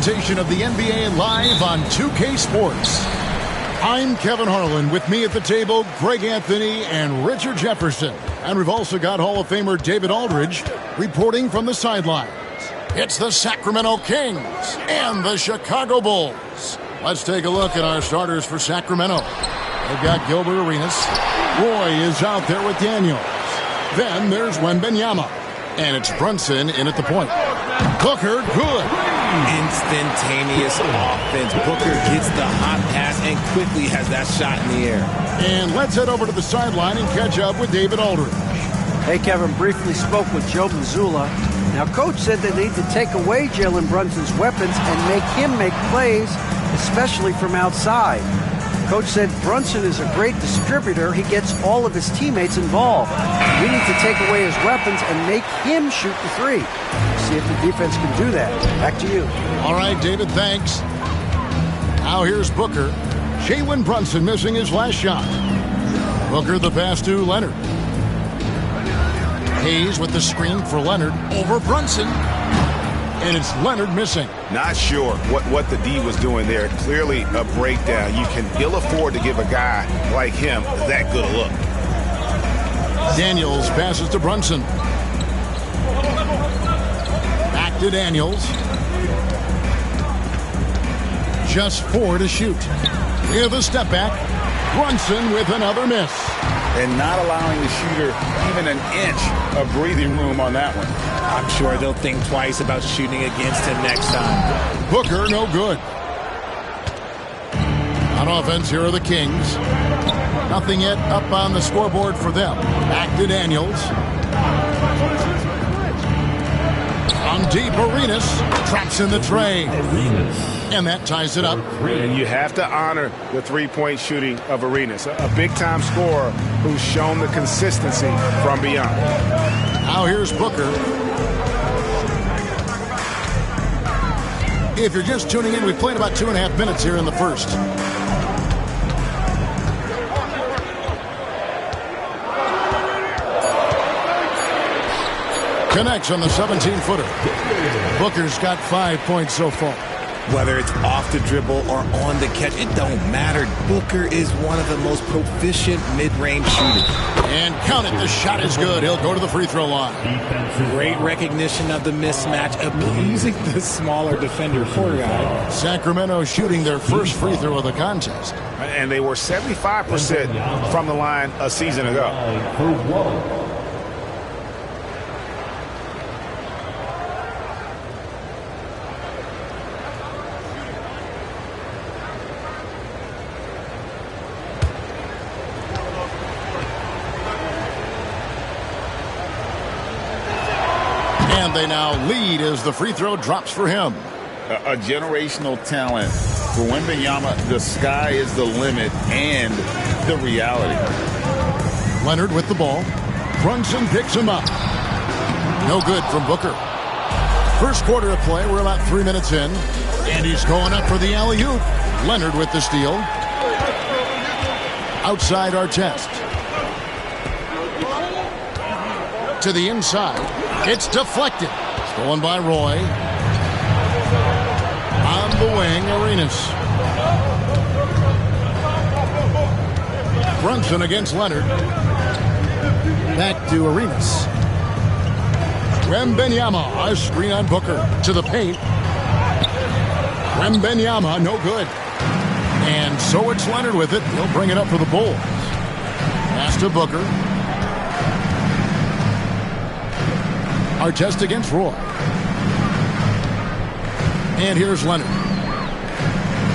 presentation of the NBA live on 2K Sports. I'm Kevin Harlan. With me at the table, Greg Anthony and Richard Jefferson. And we've also got Hall of Famer David Aldridge reporting from the sidelines. It's the Sacramento Kings and the Chicago Bulls. Let's take a look at our starters for Sacramento. They've got Gilbert Arenas. Roy is out there with Daniels. Then there's Wembanyama. And it's Brunson in at the point. Booker, good. Instantaneous offense. Booker gets the hot pass and quickly has that shot in the air. And let's head over to the sideline and catch up with David Aldridge. Hey, Kevin, briefly spoke with Joe Mazzulla. Now, Coach said they need to take away Jalen Brunson's weapons and make him make plays, especially from outside. Coach said Brunson is a great distributor. He gets all of his teammates involved. We need to take away his weapons and make him shoot the three. See if the defense can do that. Back to you. All right, David, thanks. Now here's Booker. Jalen Brunson missing his last shot. Booker the pass to Leonard. Hayes with the screen for Leonard over Brunson. And it's Leonard missing. Not sure what the D was doing there. Clearly a breakdown. You can ill afford to give a guy like him that good a look. Daniels passes to Brunson. Back to Daniels. Just 4 to shoot. With a step back. Brunson with another miss. And not allowing the shooter even an inch of breathing room on that one. I'm sure they'll think twice about shooting against him next time. Booker, no good. On offense, here are the Kings. Nothing yet up on the scoreboard for them. Back to Daniels. On deep, Arenas traps in the tray. And that ties it up. And you have to honor the three-point shooting of Arenas. A big-time scorer who's shown the consistency from beyond. Now here's Booker. If you're just tuning in, we've played about 2.5 minutes here in the first. Connects on the 17-footer. Booker's got 5 points so far. Whether it's off the dribble or on the catch, it don't matter. Booker is one of the most proficient mid-range shooters. And count it, the shot is good. He'll go to the free throw line. Great recognition of the mismatch, abusing the smaller defender for guy. Sacramento shooting their first free throw of the contest. And they were 75% from the line a season ago. And they now lead as the free throw drops for him. A generational talent. For Wembanyama, the sky is the limit and the reality. Leonard with the ball. Brunson picks him up. No good from Booker. First quarter of play, we're about 3 minutes in. And he's going up for the alley-oop. Leonard with the steal. Outside Artest. To the inside. It's deflected. Stolen by Roy. On the wing, Arenas. Brunson against Leonard. Back to Arenas. Wembanyama, a screen on Booker. To the paint. Wembanyama, no good. And so it's Leonard with it. He'll bring it up for the Bulls. Pass to Booker. Artest against Roy. And here's Leonard.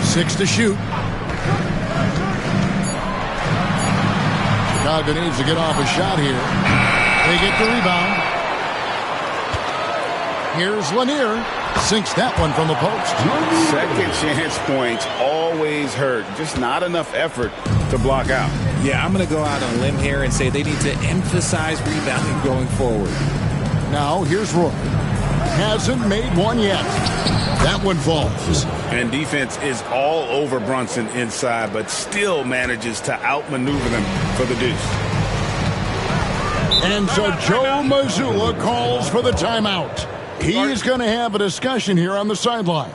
6 to shoot. Chicago needs to get off a shot here. They get the rebound. Here's Lanier. Sinks that one from the post. Second chance points always hurt. Just not enough effort to block out. Yeah, I'm going to go out on a limb here and say they need to emphasize rebounding going forward. Now, here's Roy. Hasn't made one yet. That one falls. And defense is all over Brunson inside, but still manages to outmaneuver them for the deuce. And so Joe Mazzulla calls for the timeout. He's going to have a discussion here on the sideline.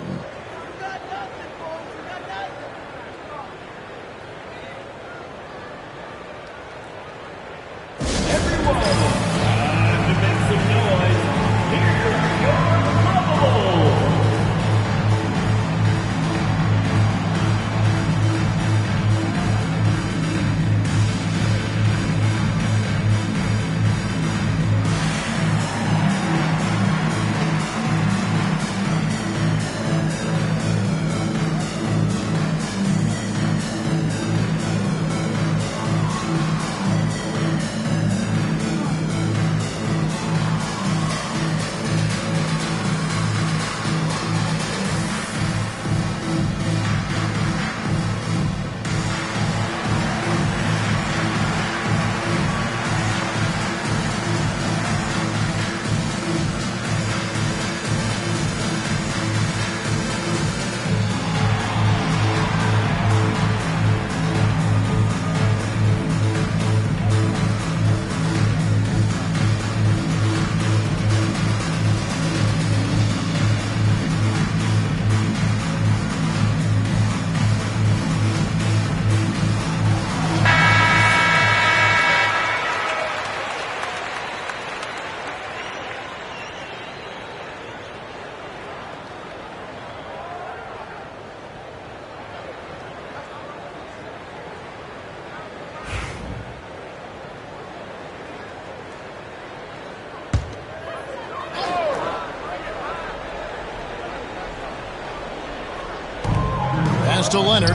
Pass to Leonard.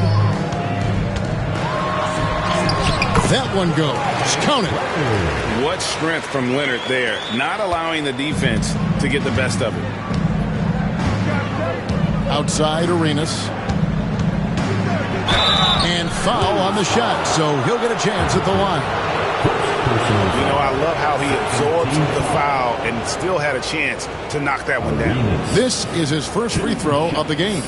That one goes. Count it. What strength from Leonard there, not allowing the defense to get the best of it. Outside Arenas. And foul on the shot, so he'll get a chance at the line. You know, I love how he absorbed the foul and still had a chance to knock that one down. This is his first free throw of the game.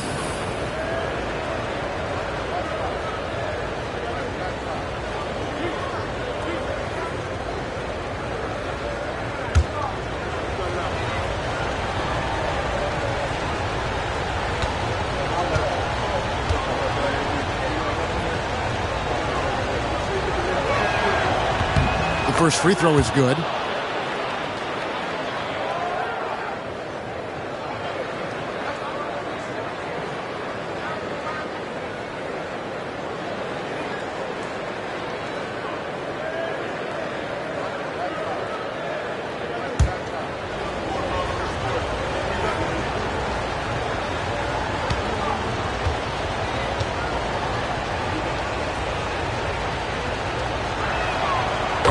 First free throw is good.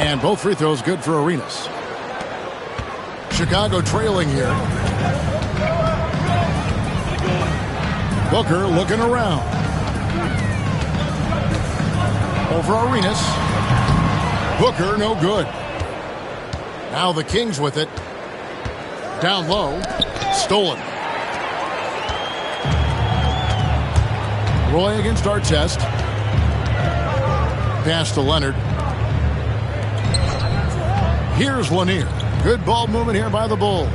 And both free throws good for Arenas. Chicago trailing here. Booker looking around. Over Arenas. Booker no good. Now the Kings with it. Down low. Stolen. Roy against Artest. Pass to Leonard. Here's Lanier. Good ball movement here by the Bulls.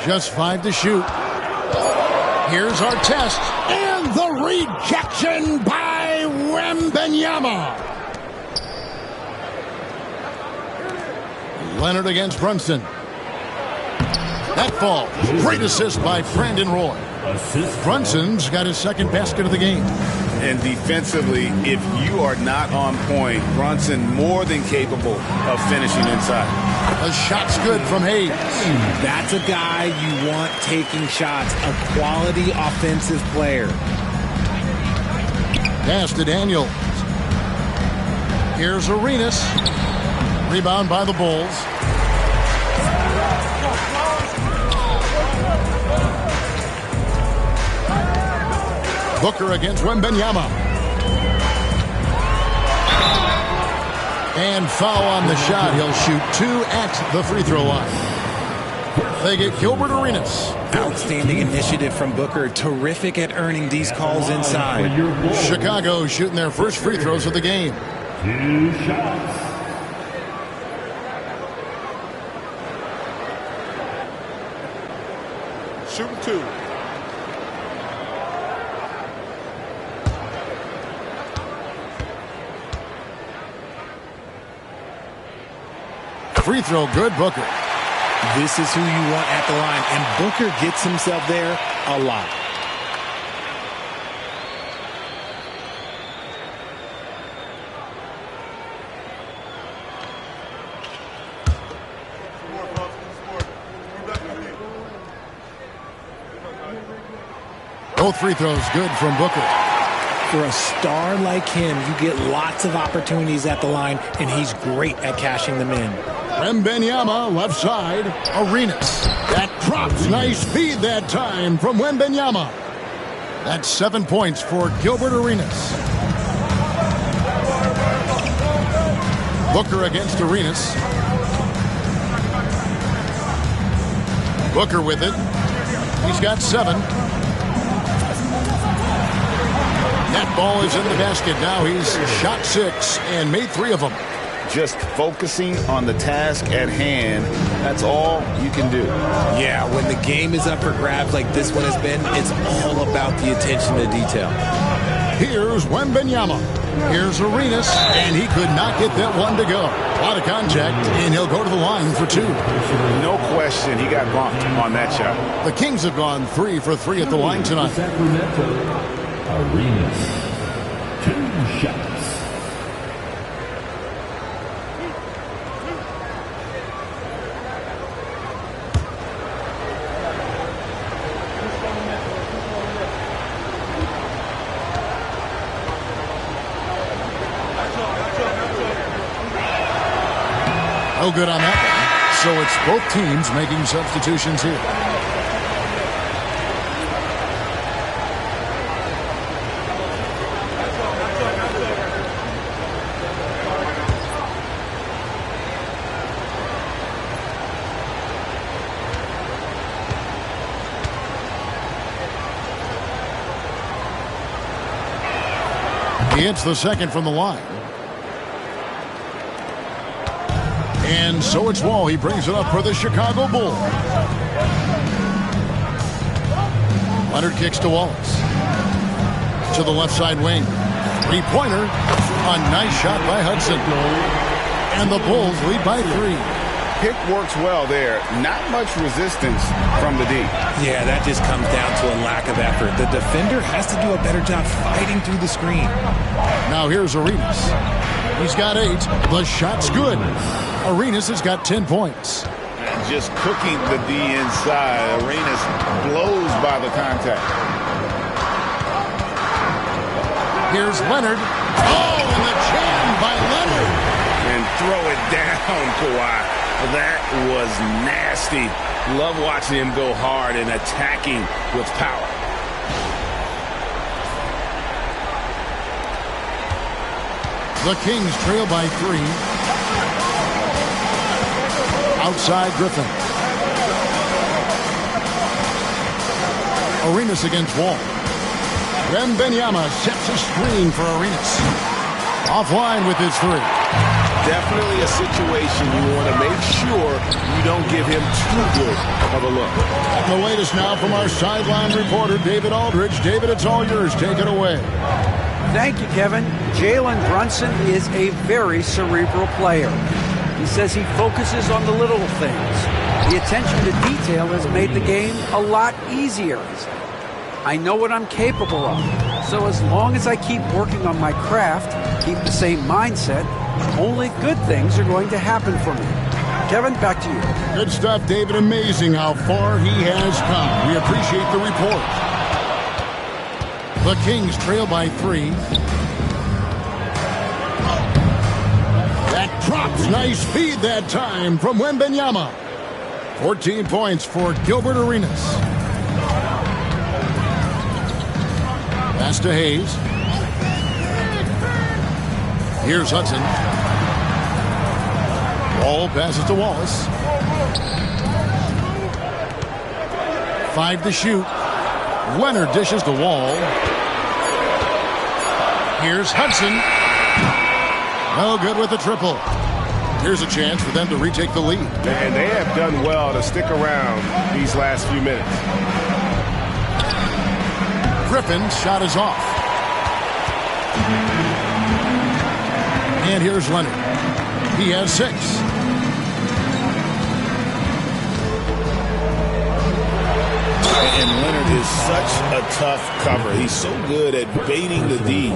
Just 5 to shoot. Here's Artest. And the rejection by Wembanyama. Leonard against Brunson. That falls. Great assist by Brandon Roy. Brunson's got his second basket of the game. And defensively, if you are not on point, Brunson more than capable of finishing inside. The shot's good from Hayes. That's a guy you want taking shots, a quality offensive player. Pass to Daniels. Here's Arenas. Rebound by the Bulls. Booker against Wembanyama. And foul on the shot. He'll shoot 2 at the free throw line. They get Gilbert Arenas. Outstanding initiative from Booker. Terrific at earning these calls inside. Chicago shooting their first free throws of the game. 2 shots. Shooting 2. Free throw good, Booker. This is who you want at the line, and Booker gets himself there a lot. Both free throws good from Booker. For a star like him, you get lots of opportunities at the line, and he's great at cashing them in. Wembanyama, left side. Arenas. That drops. Nice speed that time from Wembanyama. That's 7 points for Gilbert Arenas. Booker against Arenas. Booker with it. He's got 7. That ball is in the basket. Now he's shot 6 and made 3 of them. Just focusing on the task at hand, that's all you can do. Yeah, when the game is up for grabs like this one has been, it's all about the attention to detail. Here's Wembanyama. Here's Arenas, and he could not get that one to go. A lot of contact, and he'll go to the line for 2. No question, he got bumped on that shot. The Kings have gone 3 for 3 at the line tonight. Sacramento, Arenas. 2 shots. No good on that one. So it's both teams making substitutions here. He hits the second from the line. And so it's Wall. He brings it up for the Chicago Bulls. Leonard kicks to Wallace. To the left side wing. Three-pointer. A nice shot by Hudson. And the Bulls lead by 3. Pick works well there. Not much resistance from the D. Yeah, that just comes down to a lack of effort. The defender has to do a better job fighting through the screen. Now here's Arenas. He's got 8. The shot's good. Arenas has got 10 points. And just cooking the D inside. Arenas blows by the contact. Here's Leonard. Oh, and the jam by Leonard. And throw it down, Kawhi. That was nasty. Love watching him go hard and attacking with power. The Kings trail by 3. Outside Griffin. Arenas against Wall. Wembanyama sets a screen for Arenas. Offline with his 3. Definitely a situation you want to make sure you don't give him too good of a look. And the latest now from our sideline reporter, David Aldridge. David, it's all yours. Take it away. Thank you, Kevin. Jalen Brunson is a very cerebral player. He says he focuses on the little things. The attention to detail has made the game a lot easier. I know what I'm capable of. So as long as I keep working on my craft, keep the same mindset, only good things are going to happen for me. Kevin, back to you. Good stuff, David. Amazing how far he has come. We appreciate the report. The Kings trail by 3. That drops. Nice speed that time from Wembanyama. 14 points for Gilbert Arenas. Pass to Hayes. Here's Hudson. Wall passes to Wallace. 5 to shoot. Leonard dishes to Wall. Here's Hudson. No good with the triple. Here's a chance for them to retake the lead. And they have done well to stick around these last few minutes. Griffin's shot is off. And here's Leonard. He has 6. And Leonard is such a tough cover. He's so good at baiting the D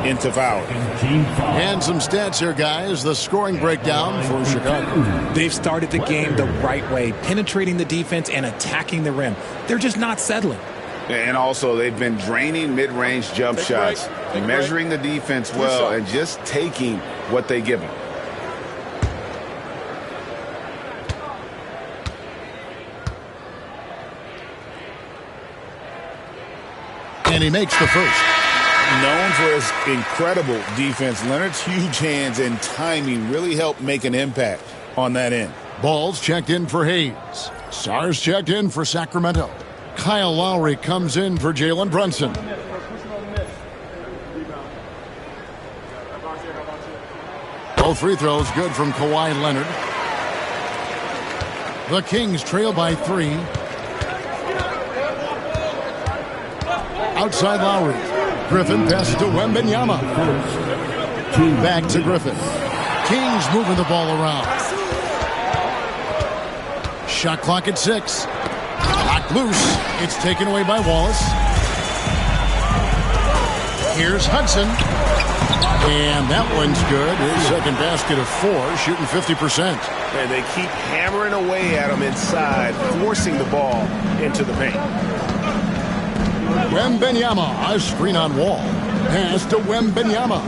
into foul. And some stats here, guys. The scoring breakdown for Chicago. They've started the game the right way, penetrating the defense and attacking the rim. They're just not settling. And also, they've been draining mid-range jump shots, measuring the defense well, and just taking what they give them. And he makes the first. Known for his incredible defense, Leonard's huge hands and timing really helped make an impact on that end. Balls checked in for Hayes. Sars checked in for Sacramento. Kyle Lowry comes in for Jalen Brunson. Both free throws good from Kawhi Leonard. The Kings trail by 3. Outside Lowry. Griffin passes to Wembanyama. Back to Griffin. Kings moving the ball around. Shot clock at 6. Locked loose. It's taken away by Wallace. Here's Hudson. And that one's good. His second basket of 4, shooting 50%. And they keep hammering away at him inside, forcing the ball into the paint. Wembanyama, A screen on Wall. Pass to Wembanyama.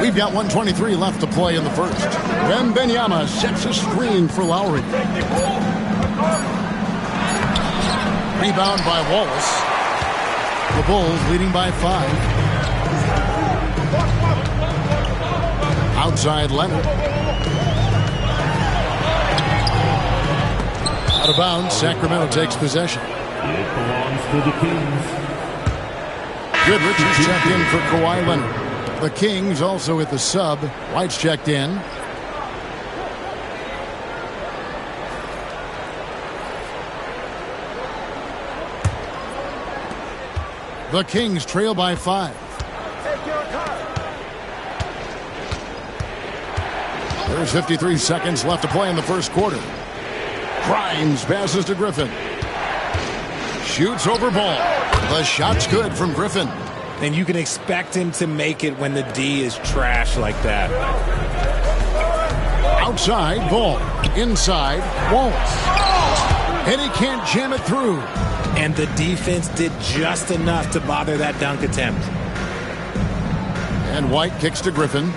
We've got 1:23 left to play in the first. Wembanyama sets a screen for Lowry. Rebound by Wallace. The Bulls leading by 5. Outside Leonard. Out of bounds, Sacramento takes possession. It belongs to the Kings. Goodrich is checked in for Kawhi Leonard. The Kings also at the sub. White's checked in. The Kings trail by 5. There's 53 seconds left to play in the first quarter. Grimes passes to Griffin. Shoots over Ball. The shot's good from Griffin. And you can expect him to make it when the D is trash like that. Outside, Ball. Inside, Wallace. And he can't jam it through. And the defense did just enough to bother that dunk attempt. And White kicks to Griffin.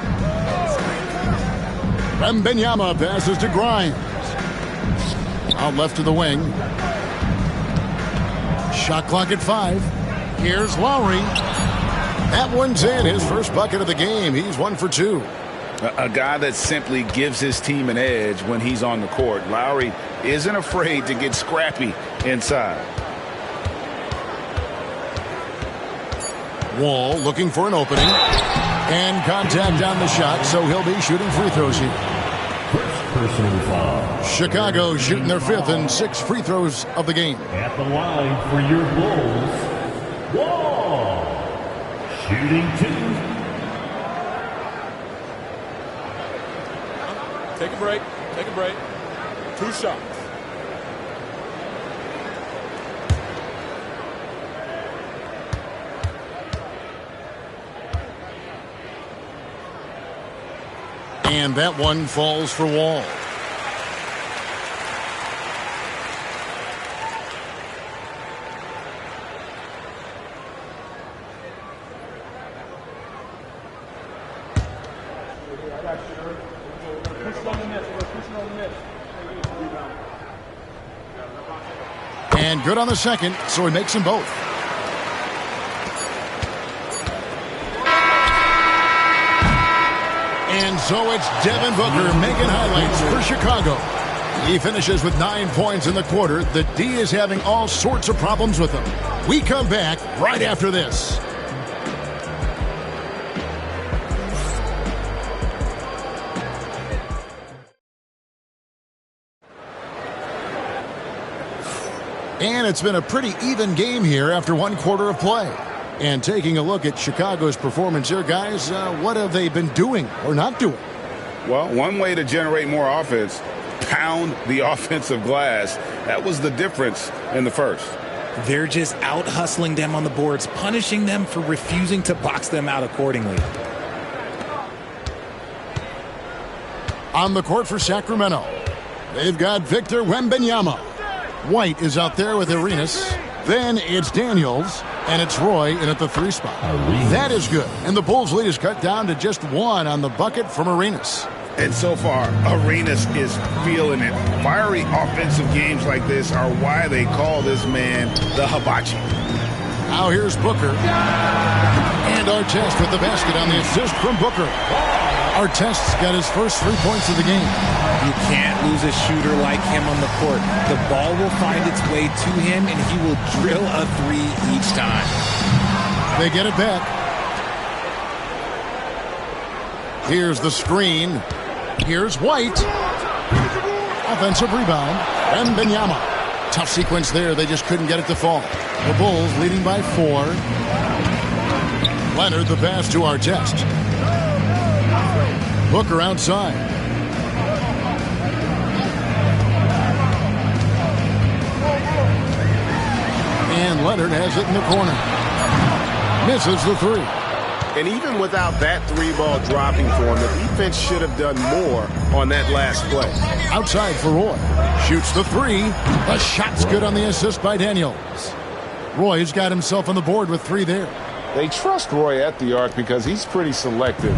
Wembanyama passes to Grimes. Out left to the wing. Shot clock at 5. Here's Lowry. That one's in. His first bucket of the game. He's 1 for 2. A guy that simply gives his team an edge when he's on the court. Lowry isn't afraid to get scrappy inside. Wall looking for an opening. And contact on the shot, so he'll be shooting free throws here. First personal foul. Chicago shooting their 5th and 6th free throws of the game. At the line for your Bulls, Wall. Shooting 2. Take a break. Take a break. 2 shots. And that one falls for Wall. And good on the second, so he makes them both. And so it's Devin Booker making highlights for Chicago. He finishes with 9 points in the quarter. The D is having all sorts of problems with him. We come back right after this. And it's been a pretty even game here after 1 quarter of play. And taking a look at Chicago's performance here, guys, what have they been doing or not doing? Well, one way to generate more offense, pound the offensive glass. That was the difference in the first. They're just out hustling them on the boards, punishing them for refusing to box them out accordingly. On the court for Sacramento, they've got Victor Wembanyama. White is out there with Arenas. Then it's Daniels, and it's Roy in at the 3 spot. That is good. And the Bulls' lead is cut down to just 1 on the bucket from Arenas. And so far, Arenas is feeling it. Fiery offensive games like this are why they call this man the hibachi. Now here's Booker. And Artest with the basket on the assist from Booker. Artest's got his first 3 points of the game. You can't lose a shooter like him on the court. The ball will find its way to him, and he will drill a 3 each time. They get it back. Here's the screen. Here's White. Offensive rebound. Wembanyama. Tough sequence there. They just couldn't get it to fall. The Bulls leading by 4. Leonard the pass to Artest. Booker outside. And Leonard has it in the corner. Misses the 3. And even without that 3-ball dropping for him, the defense should have done more on that last play. Outside for Roy. Shoots the 3. The shot's good on the assist by Daniels. Roy's got himself on the board with 3 there. They trust Roy at the arc because he's pretty selective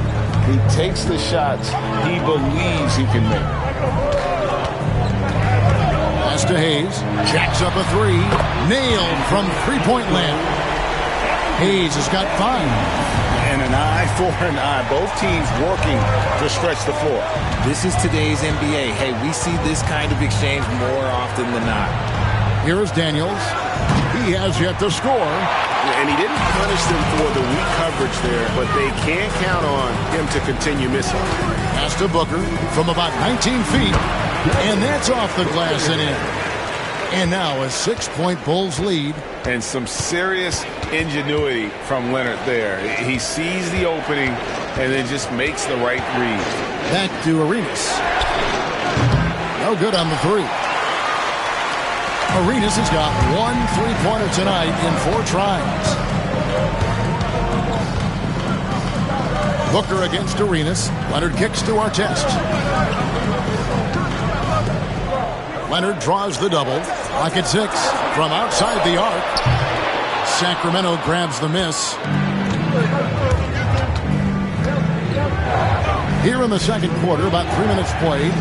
He takes the shots he believes he can make. Pass to Hayes. Jacks up a three. Nailed from three-point land. Hayes has got 5. And an eye for an eye. Both teams working to stretch the floor. This is today's NBA. Hey, we see this kind of exchange more often than not. Here is Daniels. He has yet to score. And he didn't punish them for the weak coverage there, but they can't count on him to continue missing. Pass to Booker from about 19 feet. And that's off the glass and in. And now a 6-point Bulls lead. And some serious ingenuity from Leonard there. He sees the opening and then just makes the right read. Back to Arenas. No good on the 3. Arenas has got 1 3-pointer tonight in 4 tries. Booker against Arenas. Leonard kicks to Artest. Leonard draws the double. Clock at 6 from outside the arc. Sacramento grabs the miss. Here in the second quarter, about 3 minutes played.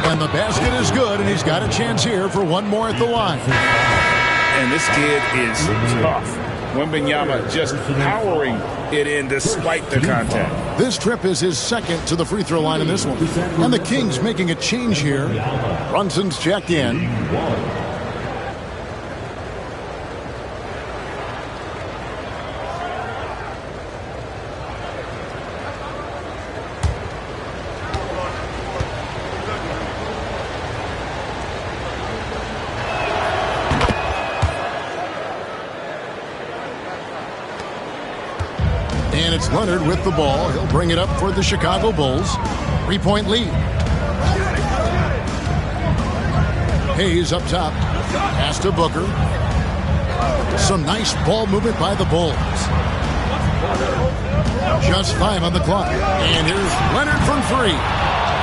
And the basket is good, and he's got a chance here for one more at the line. And this kid is tough. Wembanyama just powering it in despite the contact. This trip is his second to the free throw line in this one. And the Kings making a change here. Brunson's checked in. And it's Leonard with the ball. He'll bring it up for the Chicago Bulls. 3-point lead. Hayes up top. Pass to Booker. Some nice ball movement by the Bulls. Just 5 on the clock. And here's Leonard from 3.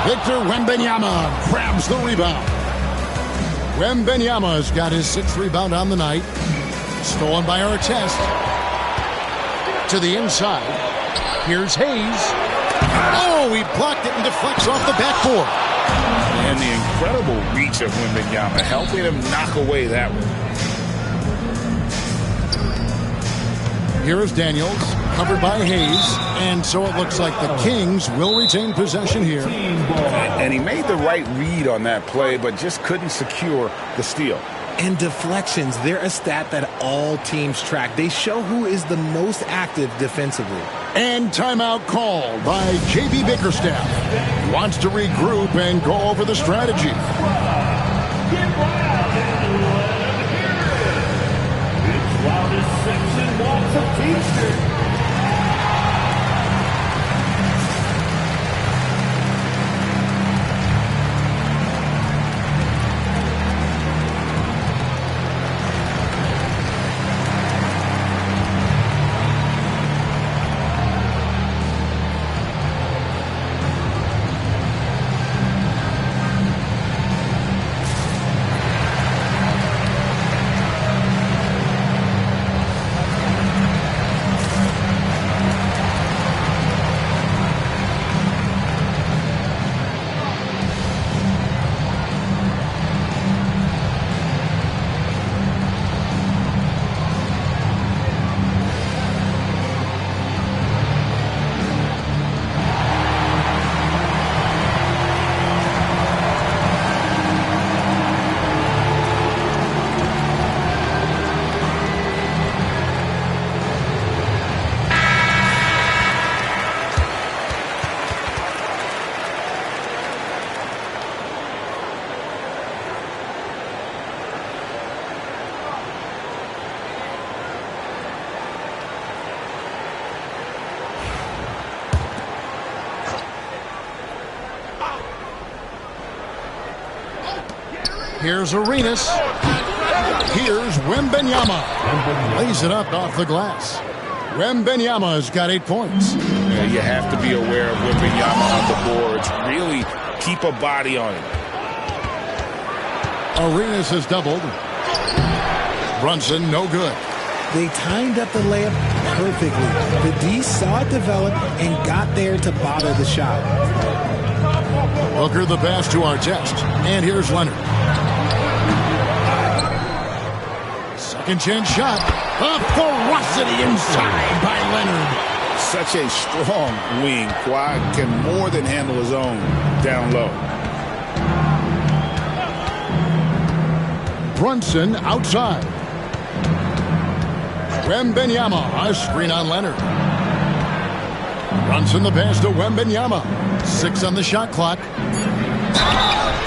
Victor Wembanyama grabs the rebound. Wembanyama's got his 6th rebound on the night. Stolen by Artest. To the inside. Here's Hayes. Oh, he blocked it and deflects off the backboard. And the incredible reach of Wembanyama, helping him knock away that one. Here is Daniels, covered by Hayes. And so it looks like the Kings will retain possession here. And he made the right read on that play, but just couldn't secure the steal. And deflections, they're a stat that all teams track. They show who is the most active defensively. And timeout called by J.B. Bickerstaff. He wants to regroup and go over the strategy. It's loudest section walks of Kingston. Here's Arenas. Here's Wembanyama. Lays it up off the glass. Wembanyama's got 8 points. Yeah, you have to be aware of Wembanyama on the boards. Really keep a body on him. Arenas has doubled. Brunson, no good. They timed up the layup perfectly. The D saw it develop and got there to bother the shot. Booker the pass to Artest. And here's Leonard. Second chance shot. A ferocity inside by Leonard. Such a strong wing. Kawhi can more than handle his own down low. Brunson outside. Wembanyama, a screen on Leonard. Brunson the pass to Wembanyama. 6 on the shot clock.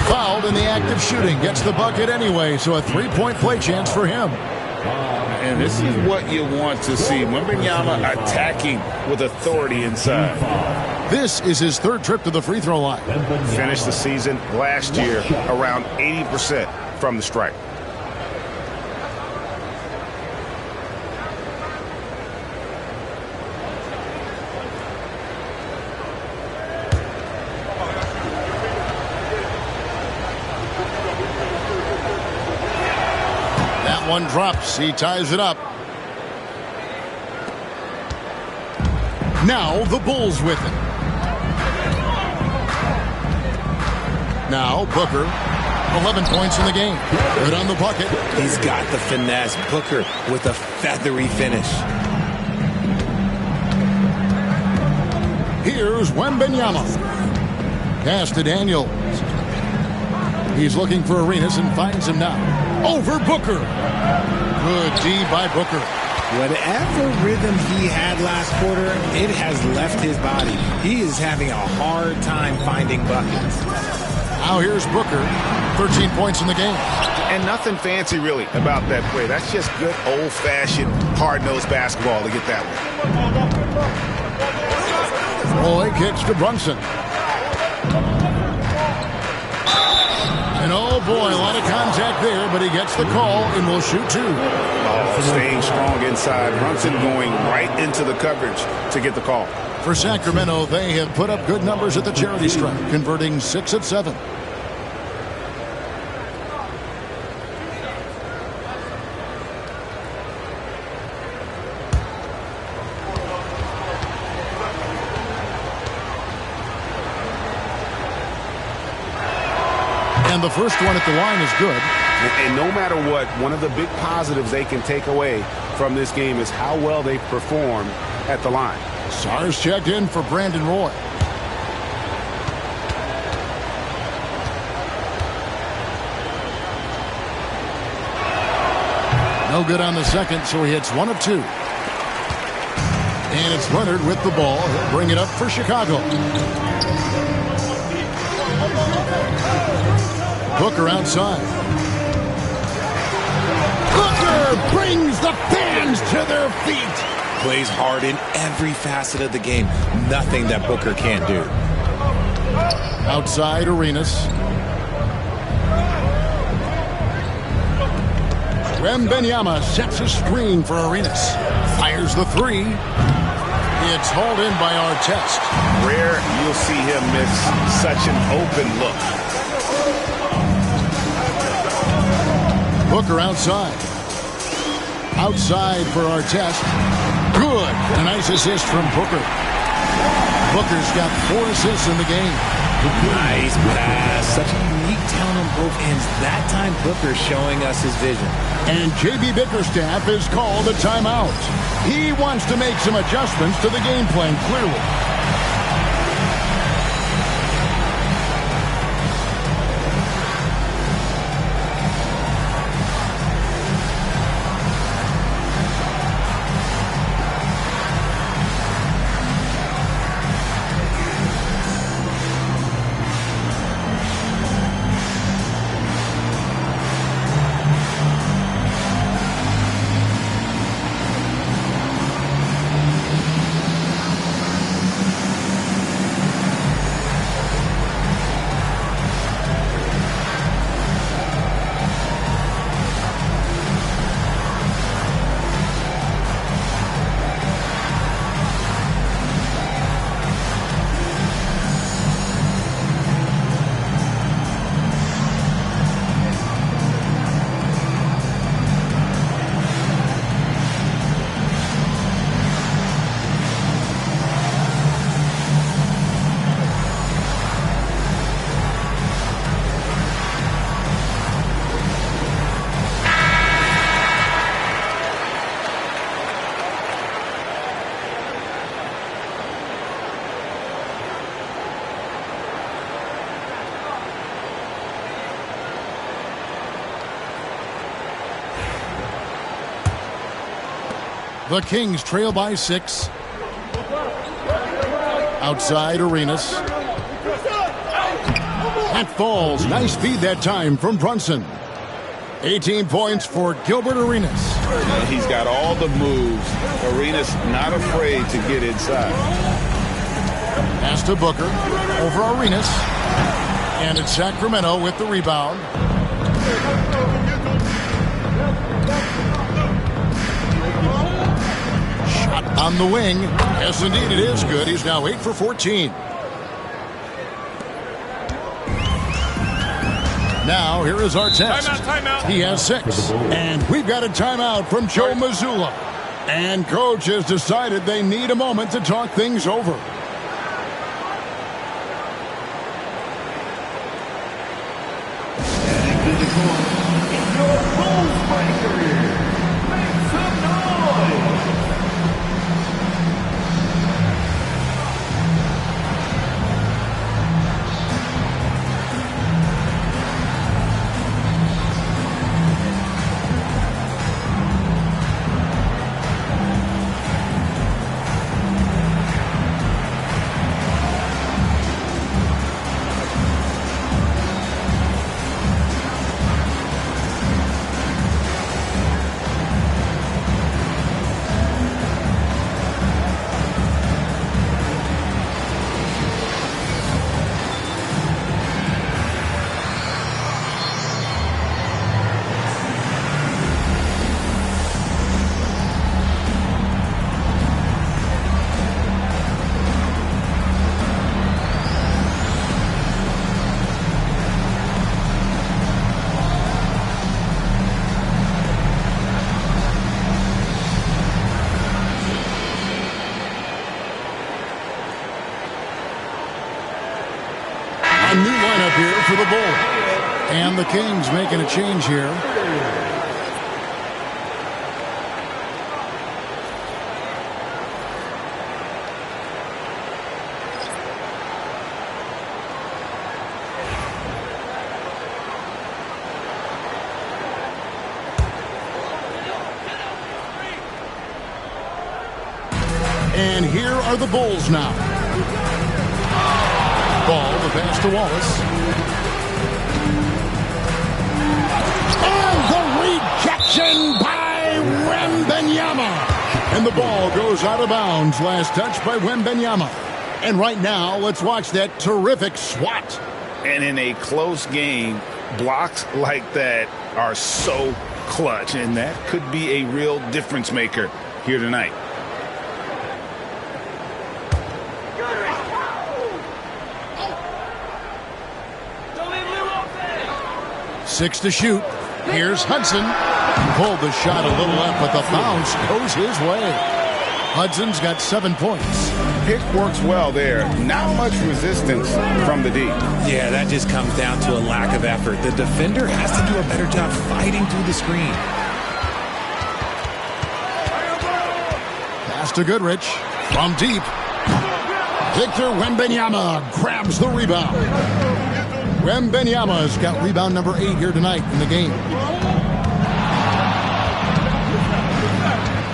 Fouled in the act of shooting. Gets the bucket anyway, so a 3-point play chance for him. And this is what you want to see. Wembanyama attacking with authority inside. This is his 3rd trip to the free throw line. Finished the season last year around 80% from the stripe. One drops. He ties it up. Now the Bulls with it. Now Booker. 11 points in the game. Good on the bucket. He's got the finesse. Booker with a feathery finish. Here's Wembanyama. Pass to Daniels. He's looking for Arenas and finds him now. Over Booker. Good D by Booker. Whatever rhythm he had last quarter, it has left his body. He is having a hard time finding buckets. Now here's Booker. 13 points in the game. And nothing fancy really about that play. That's just good old-fashioned hard-nosed basketball to get that one. Roy kicks to Brunson. And oh boy, a lot of contact there, but he gets the call and will shoot 2. Oh, staying strong inside. Brunson going right into the coverage to get the call. For Sacramento, they have put up good numbers at the charity stripe, converting 6 of 7. And the first one at the line is good. And no matter what, one of the big positives they can take away from this game is how well they perform at the line. Sars checked in for Brandon Roy. No good on the second, so he hits 1 of 2. And it's Leonard with the ball. He'll bring it up for Chicago. Booker outside. Booker brings the fans to their feet. Plays hard in every facet of the game. Nothing that Booker can't do. Outside Arenas. Wembanyama sets a screen for Arenas. Fires the 3. It's hauled in by Artest. Rare you'll see him miss such an open look. Booker outside. Outside for Artest. Good. A nice assist from Booker. Booker's got 4 assists in the game. Nice pass. Such a unique talent on both ends. That time Booker showing us his vision. And J.B. Bickerstaff has called a timeout. He wants to make some adjustments to the game plan, clearly. The Kings trail by 6. Outside Arenas. That falls. Nice feed that time from Brunson. 18 points for Gilbert Arenas. And he's got all the moves. Arenas not afraid to get inside. Pass to Booker. Over Arenas. And it's Sacramento with the rebound. Shot on the wing. Yes, indeed, it is good. He's now 8 for 14. Now, here is our test. Timeout. He has 6. And we've got a timeout from Joe Mazzulla. And coach has decided they need a moment to talk things over. A new lineup here for the Bulls. And the Kings making a change here. And here are the Bulls now. Ball, the pass to Wallace. And the rejection by Wembanyama. And the ball goes out of bounds. Last touch by Wembanyama. And right now, let's watch that terrific swat. And in a close game, blocks like that are so clutch. And that could be a real difference maker here tonight. Six to shoot. Here's Hudson. Pulled the shot a little left, but the bounce goes his way. Hudson's got 7 points. Pick works well there. Not much resistance from the D. Yeah, that just comes down to a lack of effort. The defender has to do a better job fighting through the screen. Pass to Goodrich. From deep. Victor Wembanyama grabs the rebound. Wembanyama's got rebound number 8 here tonight in the game.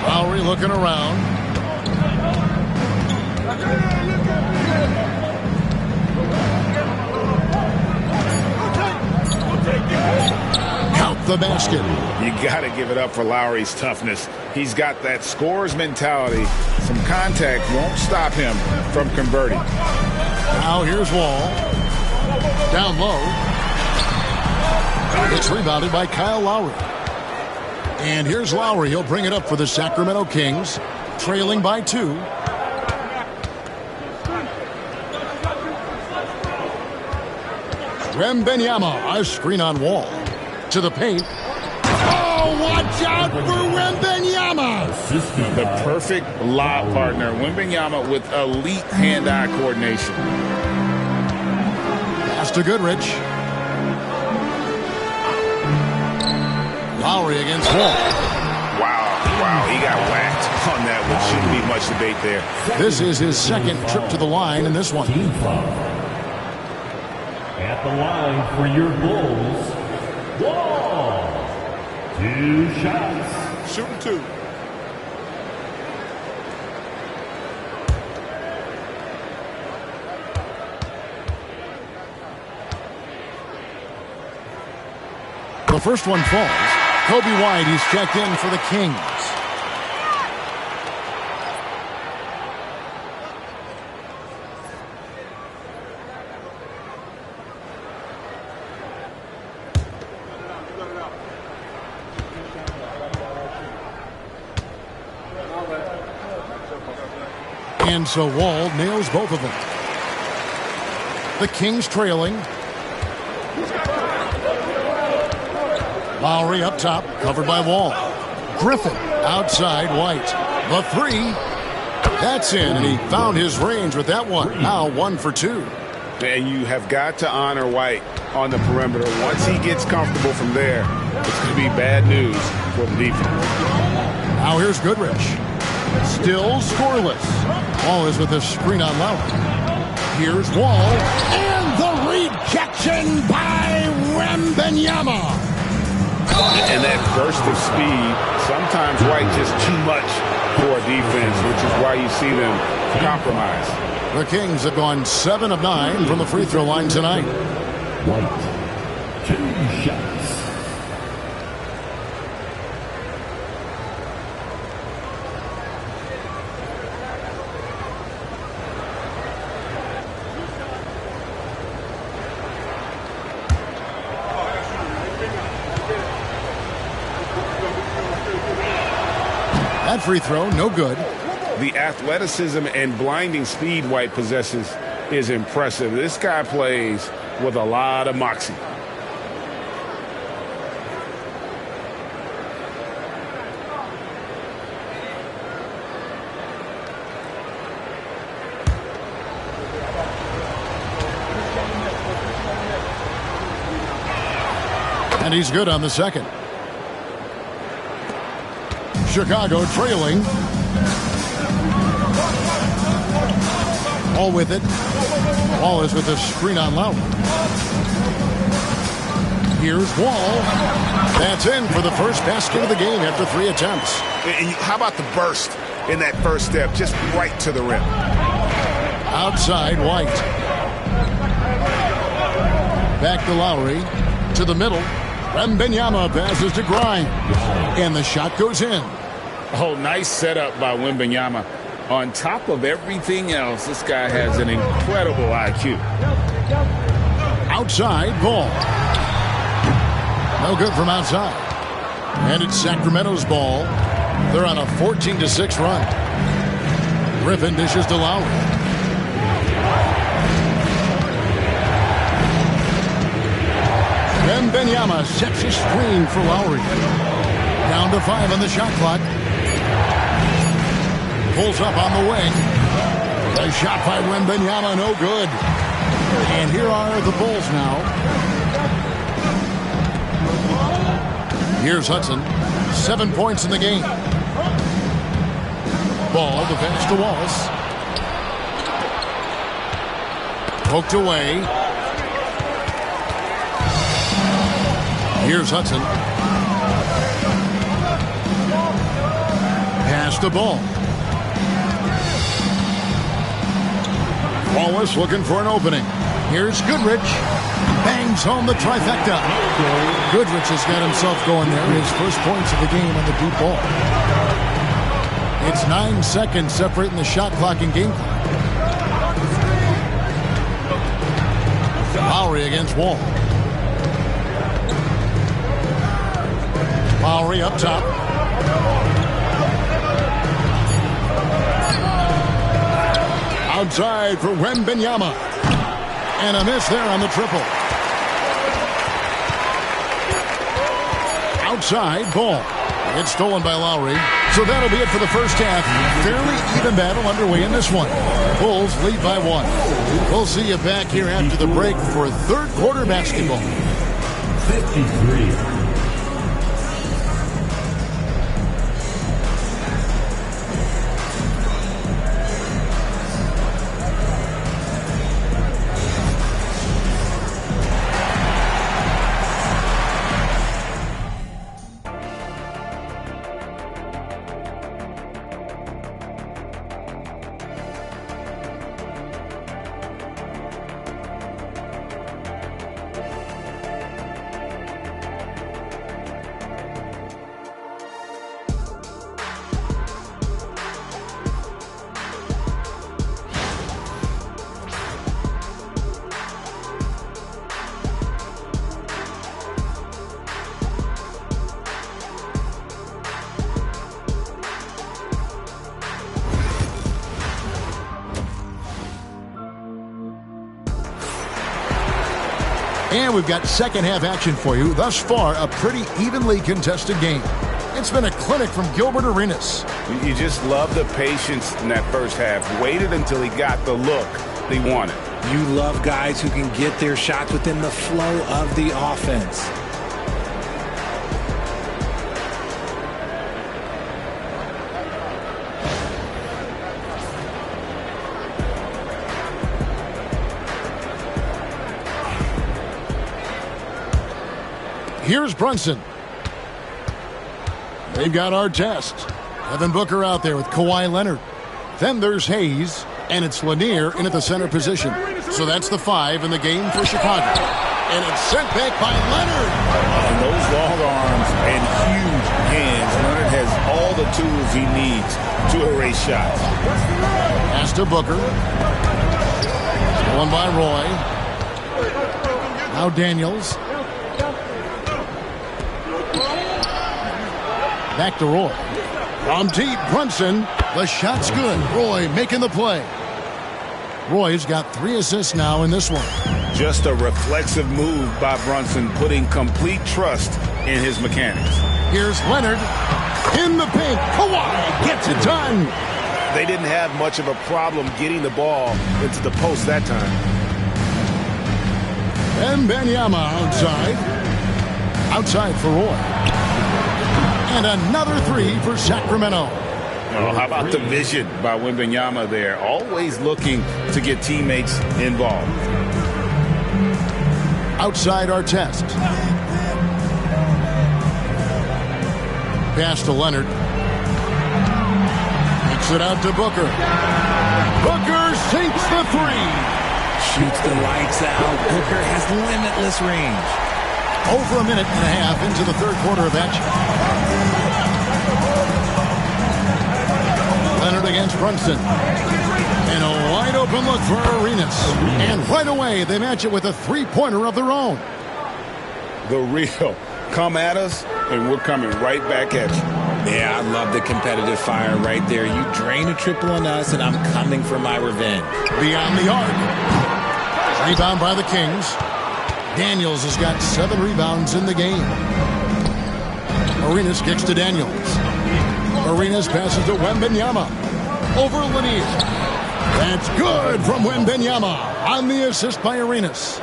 Lowry looking around. Count the basket. You got to give it up for Lowry's toughness. He's got that scorer's mentality. Some contact won't stop him from converting. Now here's Wall. Down low. It's rebounded by Kyle Lowry. And here's Lowry. He'll bring it up for the Sacramento Kings, trailing by 2. Wembanyama, a screen on Wall. To the paint. Oh, watch out for Wembanyama! The perfect lob partner. Wembanyama with elite hand-eye coordination. Pass to Goodrich. Lowry against Wall. Wow, he got whacked on that one. Shouldn't be much debate there. This is his second trip to the line in this one. At the line for your Bulls, Wall. 2 shots. Shooting 2. The first one falls. Kobe White, he's checked in for the Kings. And so Wall nails both of them. The Kings trailing. Lowry up top, covered by Wall. Griffin outside White. The three. That's in, and he found his range with that one. Now 1 for 2. And you have got to honor White on the perimeter. Once he gets comfortable from there, it's going to be bad news for the defense. Now here's Goodrich. Still scoreless. Wall is with a screen on Lowry. Here's Wall. And the rejection by Wembanyama. And that burst of speed, sometimes White just too much for a defense, which is why you see them compromise. The Kings have gone 7 of 9 from the free throw line tonight. White, 2 shots. That free throw, no good. The athleticism and blinding speed White possesses is impressive. This guy plays with a lot of moxie. And he's good on the second. Chicago trailing. All with it. Wall is with a screen on Lowry. Here's Wall. That's in for the first basket of the game after 3 attempts. And how about the burst in that first step, just right to the rim? Outside White. Back to Lowry. To the middle. Wembanyama passes to Grimes. And the shot goes in. Oh, nice setup by Wembanyama. On top of everything else, this guy has an incredible IQ. Outside ball. No good from outside. And it's Sacramento's ball. They're on a 14-6 run. Griffin dishes to Lowry. Wembanyama sets a screen for Lowry. Down to 5 on the shot clock. Pulls up on the wing. A shot by Wembanyama, no good. And here are the Bulls now. Here's Hudson. 7 points in the game. Ball, the pass to Wallace. Poked away. Here's Hudson. Pass the ball. Wallace looking for an opening. Here's Goodrich. Bangs home the trifecta. Goodrich has got himself going there. His first points of the game on the deep ball. It's 9 seconds separating the shot clock and game clock. Lowry against Wall. Lowry up top. Outside for Wembanyama. And a miss there on the triple. Outside ball. It's stolen by Lowry. So that'll be it for the first half. Fairly even battle underway in this one. Bulls lead by 1. We'll see you back here after the break for third quarter basketball. 53. And we've got second half action for you. Thus far, a pretty evenly contested game. It's been a clinic from Gilbert Arenas. You just love the patience in that first half. Waited until he got the look he wanted. You love guys who can get their shots within the flow of the offense. Here's Brunson. They've got our test. Devin Booker out there with Kawhi Leonard. Then there's Hayes, and it's Lanier in at the center position. So that's the 5 in the game for Chicago. And it's sent back by Leonard. And those long arms and huge hands. Leonard has all the tools he needs to erase shots. Pass to Booker. Stolen by Roy. Now Daniels. Back to Roy. From deep, Brunson. The shot's good. Roy making the play. Roy's got 3 assists now in this one. Just a reflexive move by Brunson, putting complete trust in his mechanics. Here's Leonard. In the paint. Kawhi gets it done. They didn't have much of a problem getting the ball into the post that time. And Wembanyama outside. Outside for Roy. And another 3 for Sacramento. Oh, how about the vision by Wembanyama there? Always looking to get teammates involved. Outside our test. Pass to Leonard. Takes it out to Booker. Booker sinks the 3. Shoots the lights out. Booker has limitless range. Over a minute and a half into the third quarter of action. Leonard against Brunson. And a wide open look for Arenas. And right away, they match it with a 3-pointer of their own. The real. Come at us, and we're coming right back at you. Yeah, I love the competitive fire right there. You drain a triple on us, and I'm coming for my revenge. Beyond the arc. Rebound by the Kings. Daniels has got 7 rebounds in the game. Arenas kicks to Daniels. Arenas passes to Wembanyama. Over Lanier. That's good from Wembanyama on the assist by Arenas.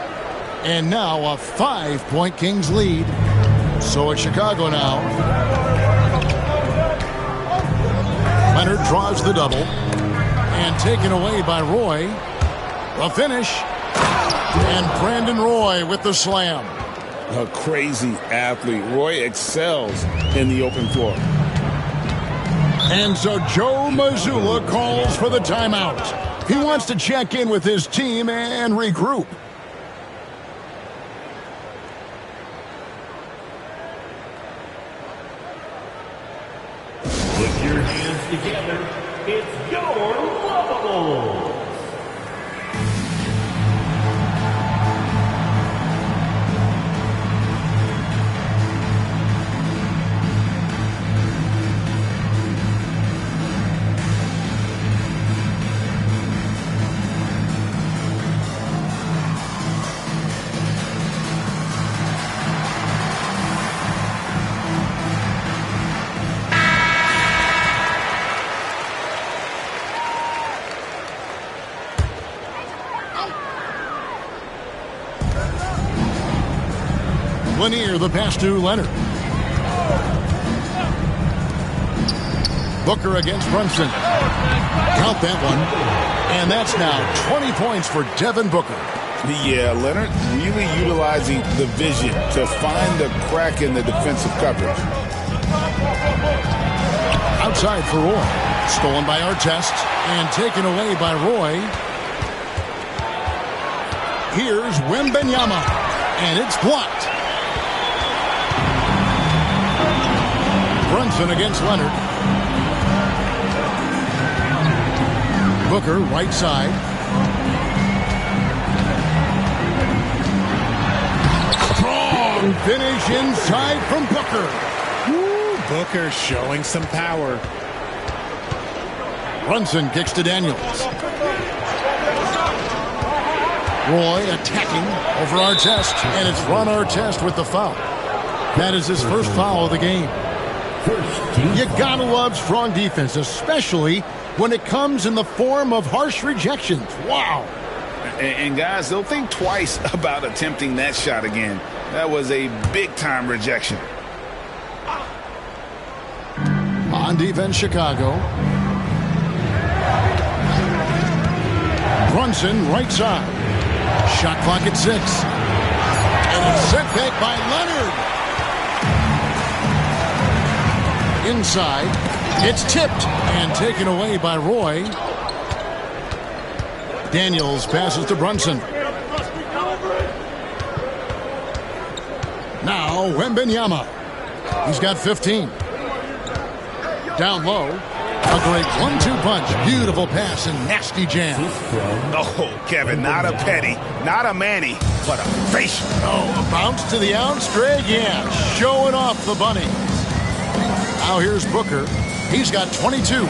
And now a 5-point Kings lead. So it's Chicago now. Leonard draws the double. And taken away by Roy. The finish. And Brandon Roy with the slam. A crazy athlete. Roy excels in the open floor. And so Joe Mazzulla calls for the timeout. He wants to check in with his team and regroup. Put your hands together. It's your Lovables. Lanier, the pass to Leonard. Booker against Brunson. Count that one. And that's now 20 points for Devin Booker. Yeah, Leonard really utilizing the vision to find the crack in the defensive coverage. Outside for Roy. Stolen by Artest and taken away by Roy. Here's Wembanyama. And it's blocked. Brunson against Leonard. Booker, right side. Strong finish inside from Booker. Woo, Booker showing some power. Brunson kicks to Daniels. Roy attacking over Artest, and it's Ron Artest with the foul. That is his first foul of the game. You gotta love strong defense, especially when it comes in the form of harsh rejections. Wow. And guys, they'll think twice about attempting that shot again. That was a big-time rejection. On defense, Chicago. Brunson, right side. Shot clock at 6. And it's sent back by Leonard. Inside. It's tipped and taken away by Roy. Daniels passes to Brunson. Now Wembanyama. He's got 15. Down low. A great 1-2 punch. Beautiful pass and nasty jam. Oh, Kevin, not a petty, not a Manny, but a facial. Oh, a bounce to the outs, Greg. Yeah, showing off the bunny. Now here's Booker. He's got 22.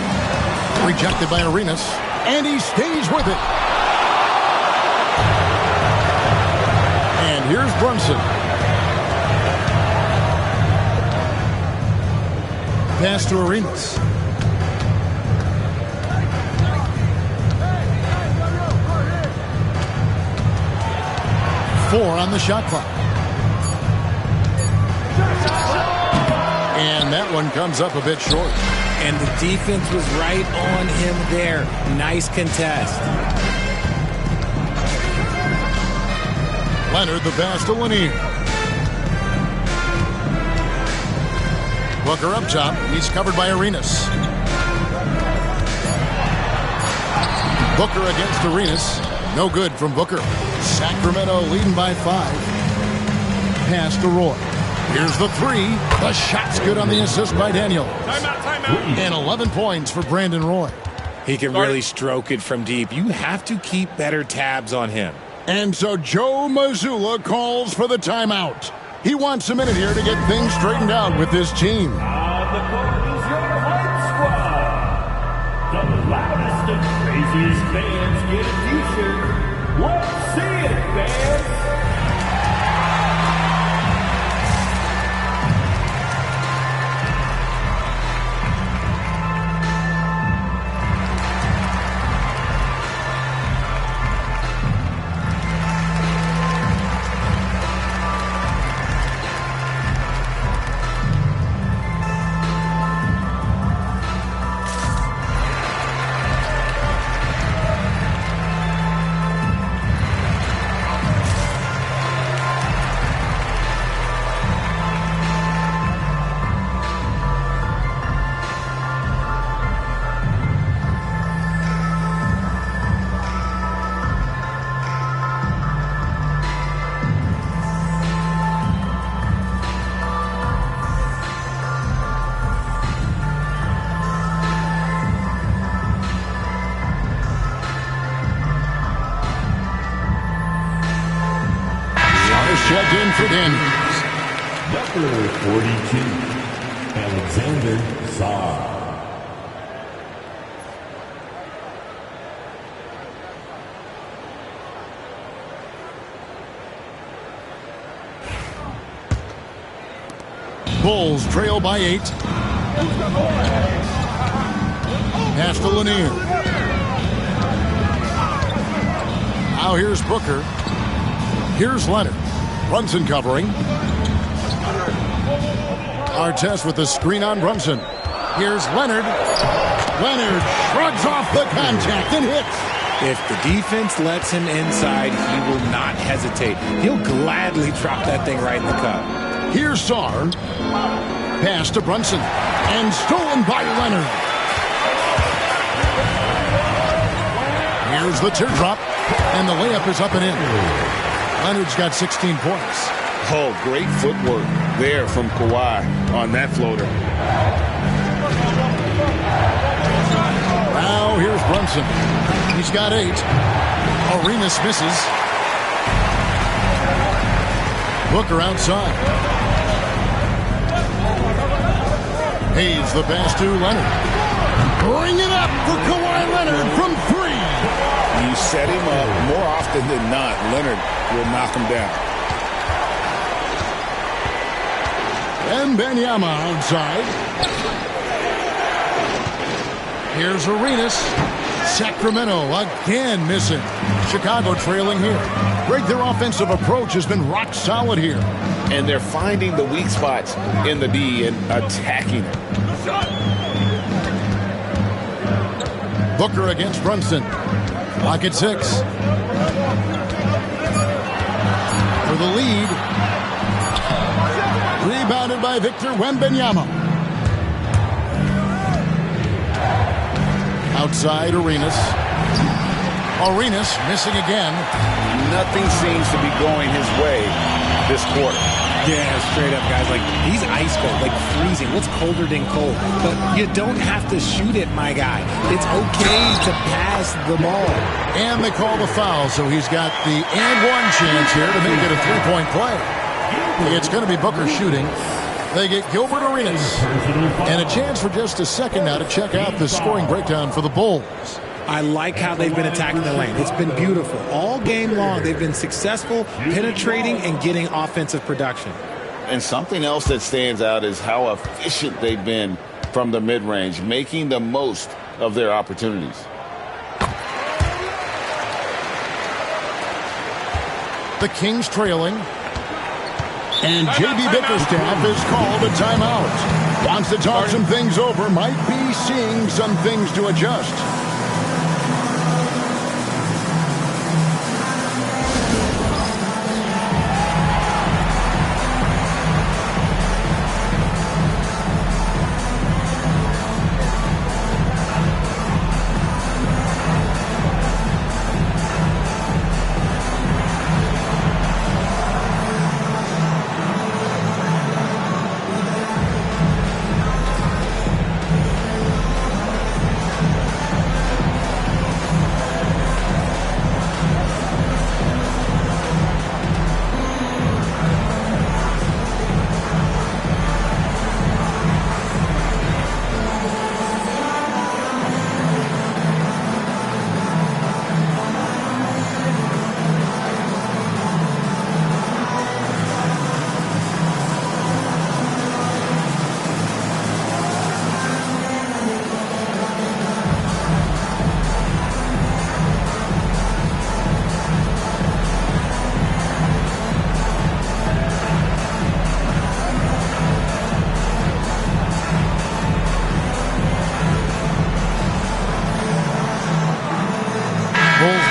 Rejected by Arenas. And he stays with it. And here's Brunson. Pass to Arenas. Four on the shot clock. And that one comes up a bit short. And the defense was right on him there. Nice contest. Leonard the pass to Lanier. Booker up top. He's covered by Arenas. Booker against Arenas. No good from Booker. Sacramento leading by 5. Pass to Roy. Here's the 3. The shot's good on the assist by Daniels. Timeout. And 11 points for Brandon Roy. He can really stroke it from deep. You have to keep better tabs on him. And so Joe Mazzulla calls for the timeout. He wants a minute here to get things straightened out with this team. On the court is your White Squad. The loudest and craziest fans get a t-shirt. Let's see it, fans. Checked in for Daniels. Number 42, Alexander Saar. Bulls trail by 8. Pass to Lanier. Now here's Booker. Here's Leonard. Brunson covering. Artest with the screen on Brunson. Here's Leonard. Leonard shrugs off the contact and hits. If the defense lets him inside, he will not hesitate. He'll gladly drop that thing right in the cup. Here's Saar. Pass to Brunson. And stolen by Leonard. Here's the teardrop. And the layup is up and in. Leonard's got 16 points. Oh, great footwork there from Kawhi on that floater. Now here's Brunson. He's got 8. Arenas misses. Booker outside. Hayes the pass to Leonard. Bring it up for Kawhi Leonard from 3. You set him up, more often than not, Leonard will knock him down. And Wembanyama outside. Here's Arenas. Sacramento again missing. Chicago trailing here. Greg, their offensive approach has been rock solid here. And they're finding the weak spots in the D and attacking it. Booker against Brunson. Clock at 6. For the lead. Rebounded by Victor Wembanyama. Outside Arenas. Arenas missing again. Nothing seems to be going his way this quarter. Yeah, straight up, guys. Like, he's ice cold, like freezing. What's colder than cold? But you don't have to shoot it, my guy. It's okay to pass the ball. And they call the foul, so he's got the and-one chance here to make it a three-point play. It's going to be Booker shooting. They get Gilbert Arenas. And a chance for just a second now to check out the scoring breakdown for the Bulls. I like how they've been attacking the lane. It's been beautiful. All game long, they've been successful, penetrating and getting offensive production. And something else that stands out is how efficient they've been from the mid-range, making the most of their opportunities. The Kings trailing. And J.B. Bickerstaff has called a timeout. Wants to talk some things over. Might be seeing some things to adjust.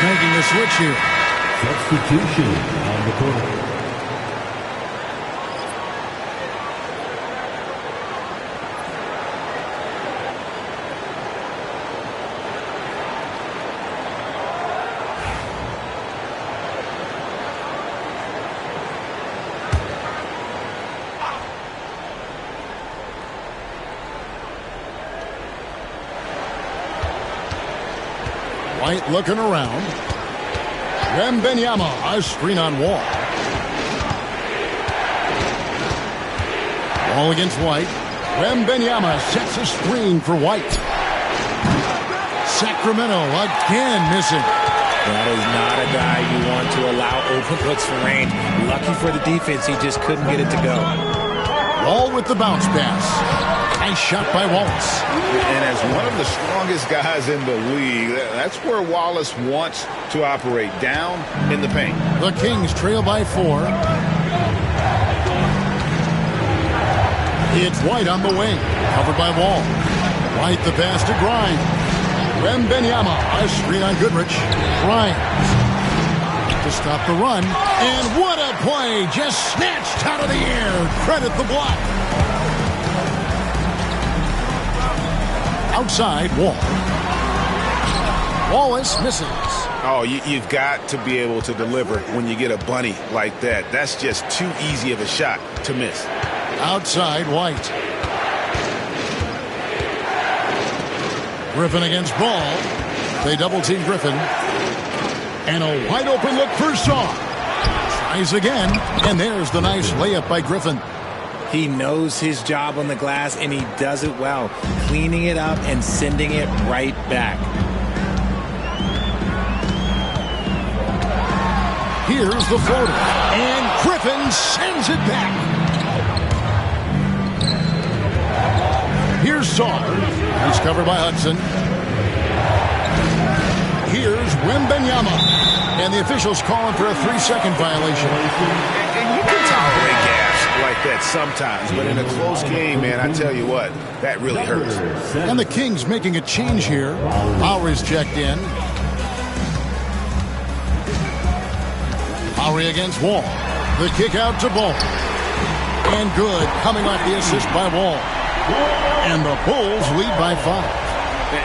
Making the switch here. Substitution on the court. White looking around. Wembanyama, a screen on Wall. Wall against White. Wembanyama sets a screen for White. Sacramento again missing. That is not a guy you want to allow open looks for range. Lucky for the defense, he just couldn't get it to go. Wall with the bounce pass. Nice shot by Wallace. And as one of the strongest guys in the league, that's where Wallace wants to operate, down in the paint. The Kings trail by 4. It's White on the wing, covered by Wall. White the pass to Grimes. Wembanyama, a screen on Goodrich. Grimes to stop the run. And what a play, just snatched out of the air. Credit the block. Outside, Wall. Wallace misses. Oh, you've got to be able to deliver when you get a bunny like that. That's just too easy of a shot to miss. Outside, White. Griffin against Ball. They double-team Griffin. And a wide-open look for Shaw. Tries again, and there's the nice layup by Griffin. He knows his job on the glass, and he does it well, cleaning it up and sending it right back. Here's the floater. And Griffin sends it back. Here's Saar. He's covered by Hudson. Here's Wembanyama. And the officials calling for a 3-second violation. And you can tolerate gaps like that sometimes, but in a close game, man, I tell you what, that really hurts. And the Kings making a change here. Lowry's checked in. Lowry against Wall. The kick out to Ball. And good, coming off the assist by Wall. And the Bulls lead by 5.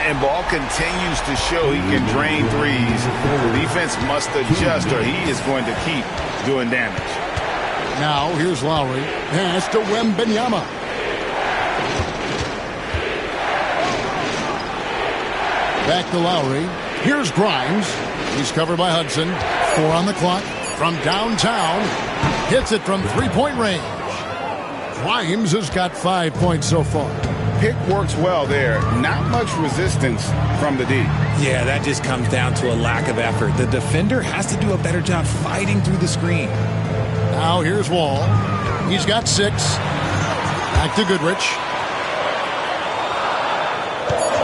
And Ball continues to show he can drain threes. The defense must adjust or he is going to keep doing damage. Now here's Lowry. Pass to Wembanyama. Back to Lowry. Here's Grimes. He's covered by Hudson. 4 on the clock. From downtown. Hits it from 3-point range. Grimes has got 5 points so far. Pick works well there. Not much resistance from the D. Yeah, that just comes down to a lack of effort. The defender has to do a better job fighting through the screen. Now here's Wall. He's got 6. Back to Goodrich.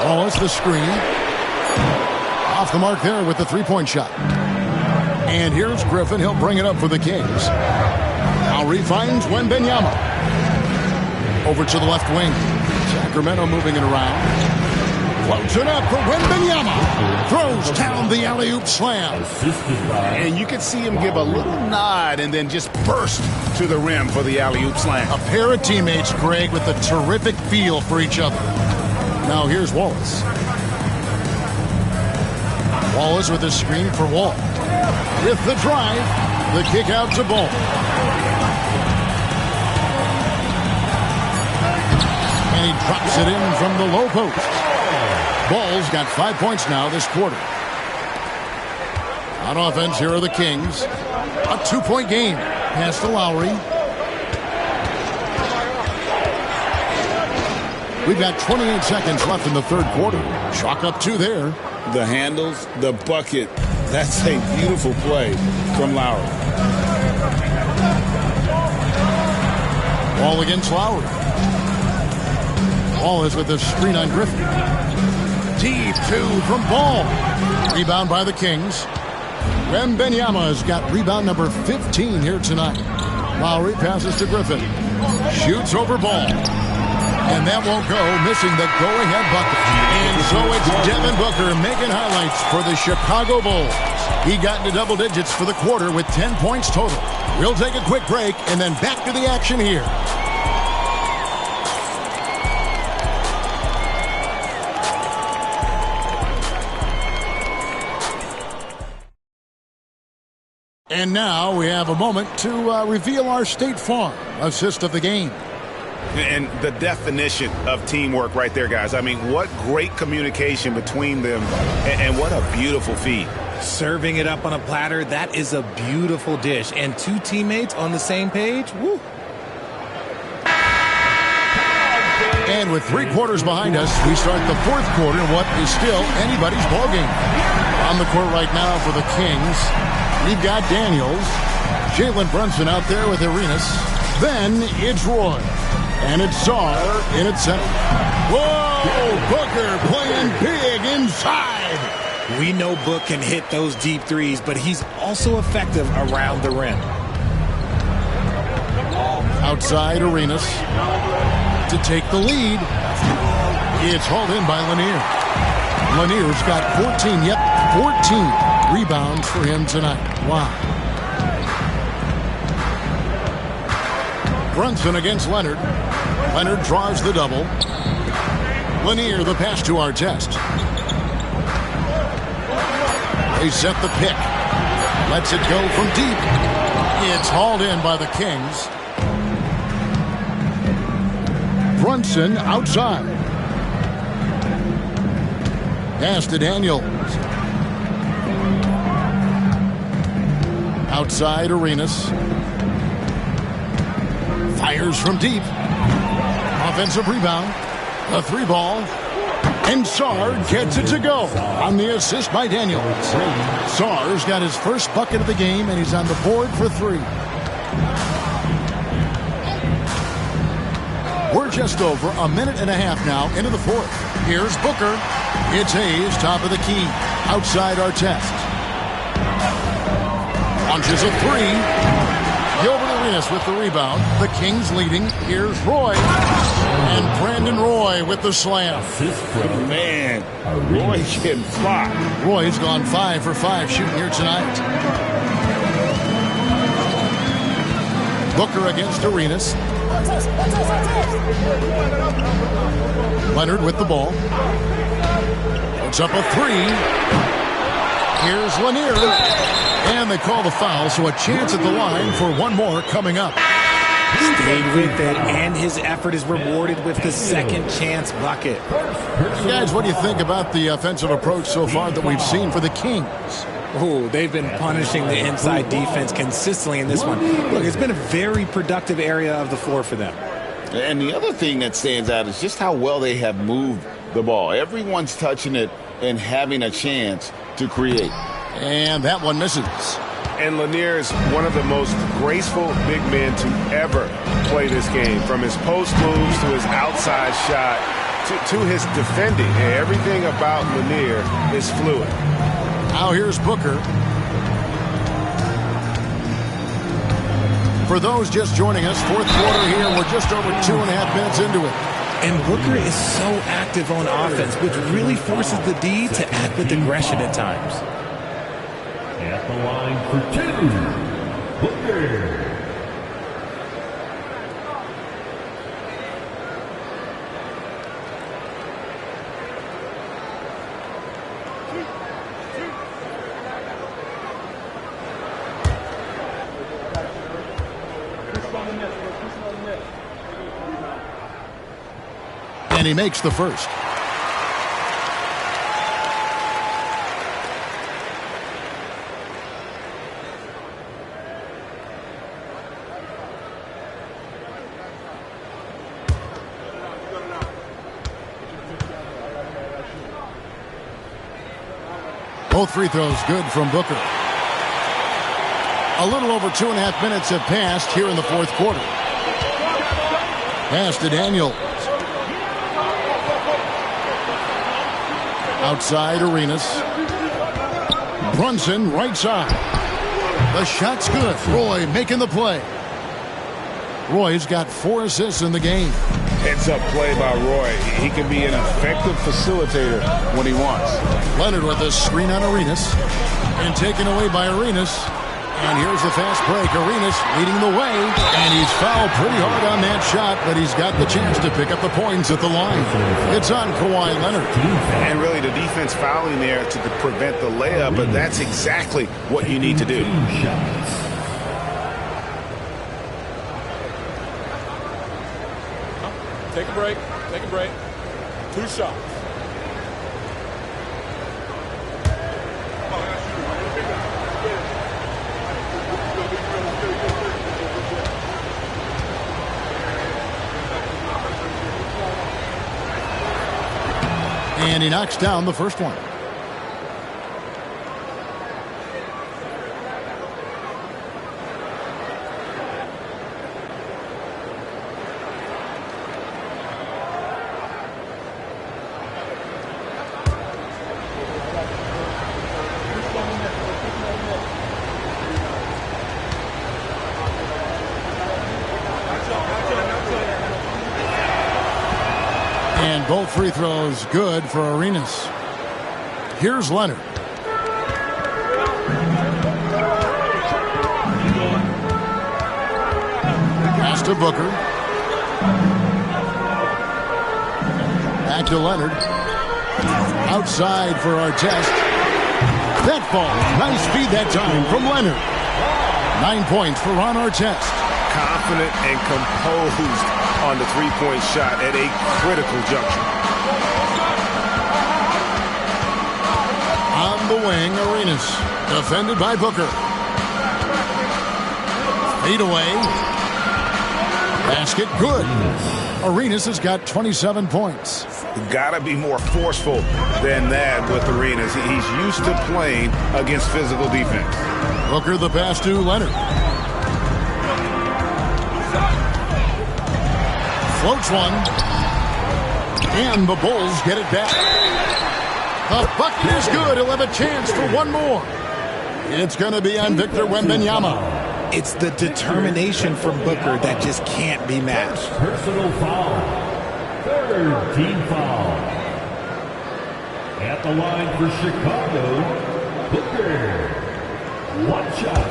Wallace the screen. Off the mark there with the 3-point shot. And here's Griffin. He'll bring it up for the Kings. Lowry finds Wembanyama. Over to the left wing. Sacramento moving it around. Floats it up for Wembanyama. Throws down the alley-oop slam. And you can see him give a little nod and then just burst to the rim for the alley-oop slam. A pair of teammates, Greg, with a terrific feel for each other. Now here's Wallace. Wallace with his screen for Wall. With the drive, the kick out to Ball. And he drops it in from the low post. Ball's got 5 points now this quarter. On offense, here are the Kings. A 2-point game. Pass to Lowry. We've got 28 seconds left in the third quarter. Chalk up 2 there. The handles, the bucket. That's a beautiful play from Lowry. Ball against Lowry. Ball is with the screen on Griffin. Deep 2 from Ball. Rebound by the Kings. Wembanyama has got rebound number 15 here tonight. Lowry passes to Griffin. Shoots over Ball. And that won't go, missing the go-ahead bucket. And so it's Devin Booker making highlights for the Chicago Bulls. He got into double digits for the quarter with 10 points total. We'll take a quick break and then back to the action here. And now we have a moment to reveal our State Farm assist of the game. And the definition of teamwork right there, guys. I mean, what great communication between them, and what a beautiful feed. Serving it up on a platter, that is a beautiful dish. And 2 teammates on the same page, woo. And with 3 quarters behind us, we start the fourth quarter in what is still anybody's ballgame. On the court right now for the Kings, we've got Daniels, Jalen Brunson out there with Arenas. Then it's Roy. And it's Saar in its center. Whoa! Booker playing big inside. We know Book can hit those deep threes, but he's also effective around the rim. Outside Arenas to take the lead. It's hauled in by Lanier. Lanier's got 14 rebounds for him tonight. Wow. Brunson against Leonard. Leonard draws the double. Lanier the pass to Artest. They set the pick. Lets it go from deep. It's hauled in by the Kings. Brunson outside. Pass to Daniels. Outside Arenas. Fires from deep. Offensive rebound. A 3 ball. And Sarr gets it to go on the assist by Daniels. Sarr's got his first bucket of the game, and he's on the board for 3. We're just over a minute and a half now into the fourth. Here's Booker. It's Hayes, top of the key. Outside Artest. Launches a 3. Gilbert Arenas with the rebound. The Kings leading. Here's Roy. And Brandon Roy with the slam. Man, Roy getting flopped. Roy's gone 5 for 5 shooting here tonight. Booker against Arenas. Leonard with the ball. Puts up a 3. Here's Lanier. And they call the foul, so a chance at the line for one more coming up. Stayed with it, and his effort is rewarded with the second chance bucket. Guys, what do you think about the offensive approach so far that we've seen for the Kings? Oh, they've been punishing the inside defense consistently in this one. Look, it's been a very productive area of the floor for them. And the other thing that stands out is just how well they have moved the ball. Everyone's touching it and having a chance to create. And that one misses. And Lanier is one of the most graceful big men to ever play this game. From his post moves to his outside shot to his defending. And everything about Lanier is fluid. Now here's Booker. For those just joining us, fourth quarter here. We're just over 2.5 minutes into it. And Booker is so active on offense, which really forces the D to act with aggression at times. At the line for 2, Booker. And he makes the first. Both free throws good from Booker. A little over 2.5 minutes have passed here in the fourth quarter. Pass to Daniels. Outside Arenas. Brunson right side. The shot's good. Roy making the play. Roy's got 4 assists in the game. Heads up play by Roy. He can be an effective facilitator when he wants. Leonard with a screen on Arenas. And taken away by Arenas. And here's the fast break. Arenas leading the way. And he's fouled pretty hard on that shot, but he's got the chance to pick up the points at the line. It's on Kawhi Leonard. And really the defense fouling there to prevent the layup, but that's exactly what you need to do. Take a break. Take a break. 2 shots. And he knocks down the first one. And both free throws good for Arenas. Here's Leonard. Pass to Booker. Back to Leonard. Outside for Artest. That ball. Nice speed that time from Leonard. 9 points for Ron Artest. Confident and composed on the three-point shot at a critical juncture. On the wing, Arenas. Defended by Booker. Fade away. Basket good. Arenas has got 27 points. Got to be more forceful than that with Arenas. He's used to playing against physical defense. Booker the pass to Leonard. Floats one. And the Bulls get it back. The bucket is good. He'll have a chance for one more. It's going to be on Victor Wembanyama. It's the determination from Booker that just can't be matched. Personal foul. Third team foul. At the line for Chicago, Booker. One shot.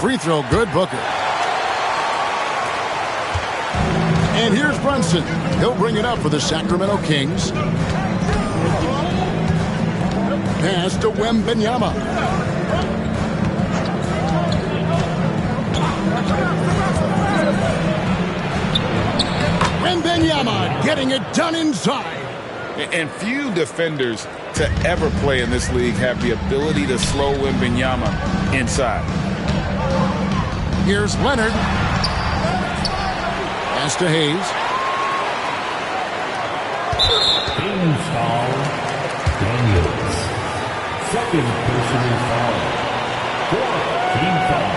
Free throw good, Booker. And here's Brunson. He'll bring it up for the Sacramento Kings. Pass to Wembanyama. Wembanyama getting it done inside. And few defenders to ever play in this league have the ability to slow Wembanyama inside. Here's Leonard. Pass to Hayes. Team's foul. Daniels. Second personal foul. Fourth team foul.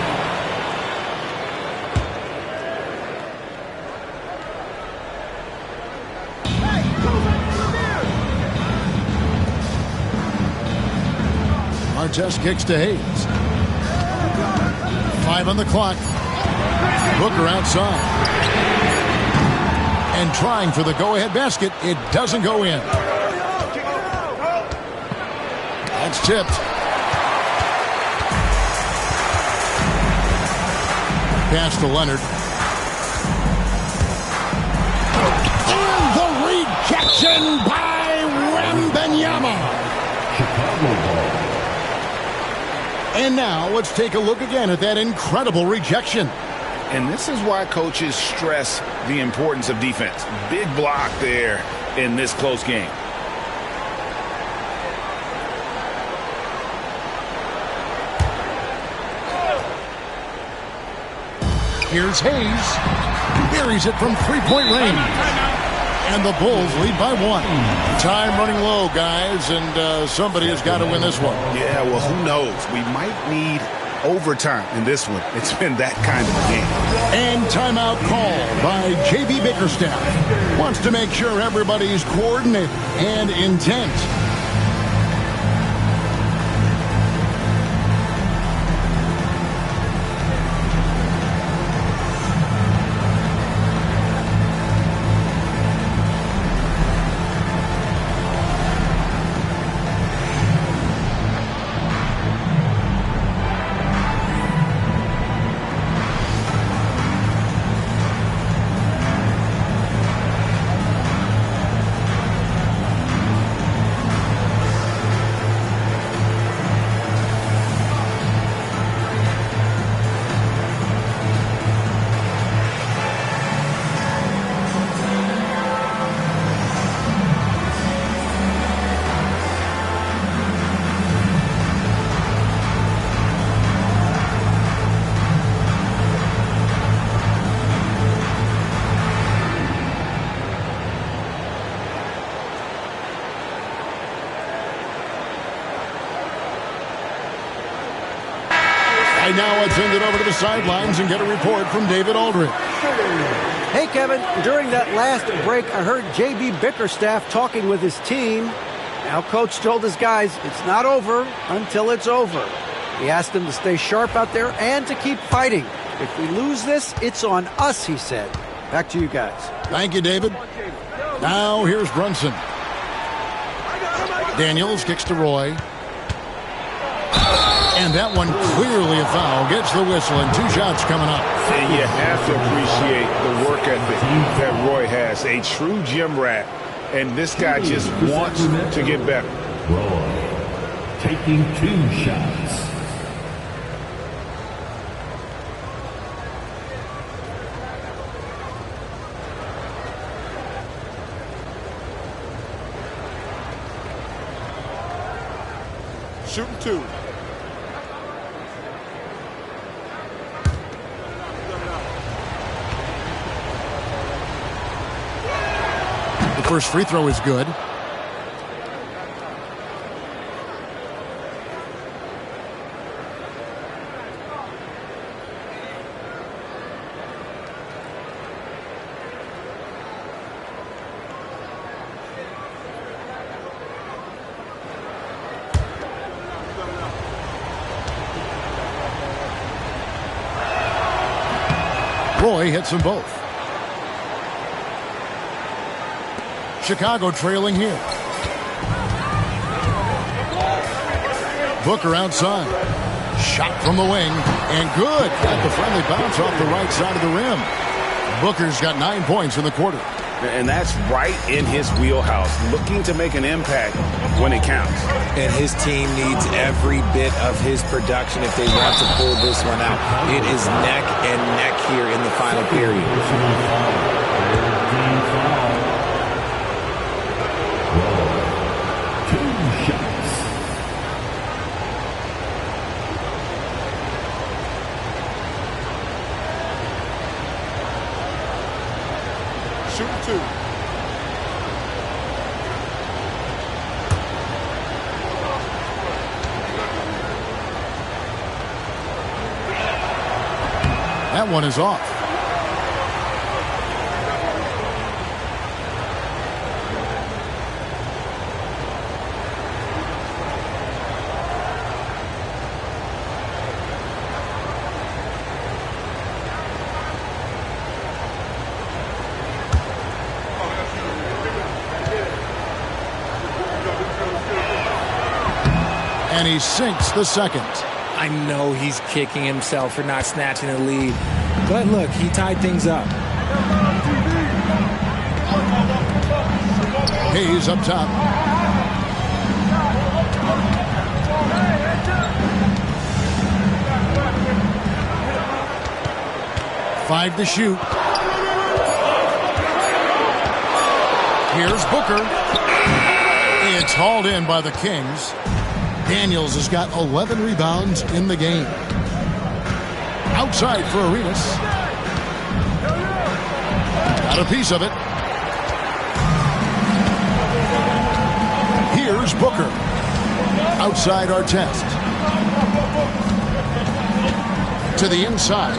Artest kicks to Hayes. 5 on the clock. Booker outside. And trying for the go-ahead basket. It doesn't go in. That's tipped. Pass to Leonard. And the rejection by Wembanyama. Chicago ball. And now let's take a look again at that incredible rejection. And this is why coaches stress the importance of defense. Big block there in this close game. Here's Hayes. Buries it from three-point range. And the Bulls lead by 1. Time running low, guys, and somebody has got to win this one. Yeah, well, who knows? We might need overtime in this one. It's been that kind of a game. And timeout call by J.B. Bickerstaff. Wants to make sure everybody's coordinated and intent. Right now, let's send it over to the sidelines and get a report from David Aldridge. Hey, Kevin, during that last break, I heard J.B. Bickerstaff talking with his team. Now, Coach told his guys it's not over until it's over. He asked them to stay sharp out there and to keep fighting. If we lose this, it's on us, he said. Back to you guys. Thank you, David. Now, here's Brunson. Daniels kicks to Roy. And that one clearly a foul. Gets the whistle, and 2 shots coming up. And you have to appreciate the work ethic that Roy has. A true gym rat. And this guy just wants to get better. Roy taking 2 shots. Shooting 2. First free throw is good. Roy hits them both. Chicago trailing here. Booker outside. Shot from the wing. And good. Got the friendly bounce off the right side of the rim. Booker's got 9 points in the quarter. And that's right in his wheelhouse, looking to make an impact when it counts. And his team needs every bit of his production if they want to pull this one out. It is neck and neck here in the final period. Shoot 2. That one is off. And he sinks the second. I know he's kicking himself for not snatching the lead. But look, he tied things up. Hayes up top. Five to shoot. Here's Booker. It's hauled in by the Kings. Daniels has got 11 rebounds in the game. Outside for Arenas. Got a piece of it. Here's Booker. Outside Artest. To the inside.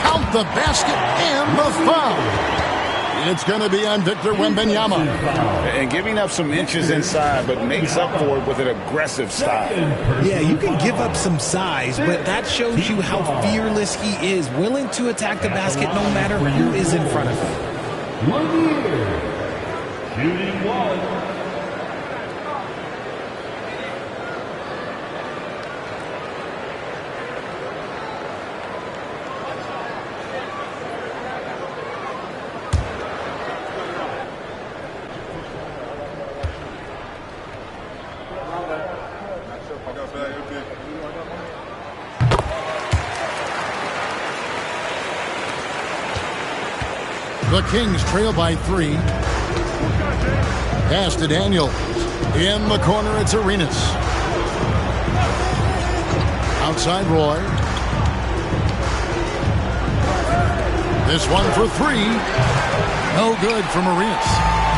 Count the basket and the foul. It's going to be on Victor Wembanyama. And giving up some inches inside, but makes up for it with an aggressive style. Yeah, you can give up some size, but that shows you how fearless he is, willing to attack the basket no matter who is in front of him. 1 year. Shooting 1. The Kings trail by 3. Pass to Daniels. In the corner, it's Arenas. Outside Roy. This one for 3. No good from Arenas.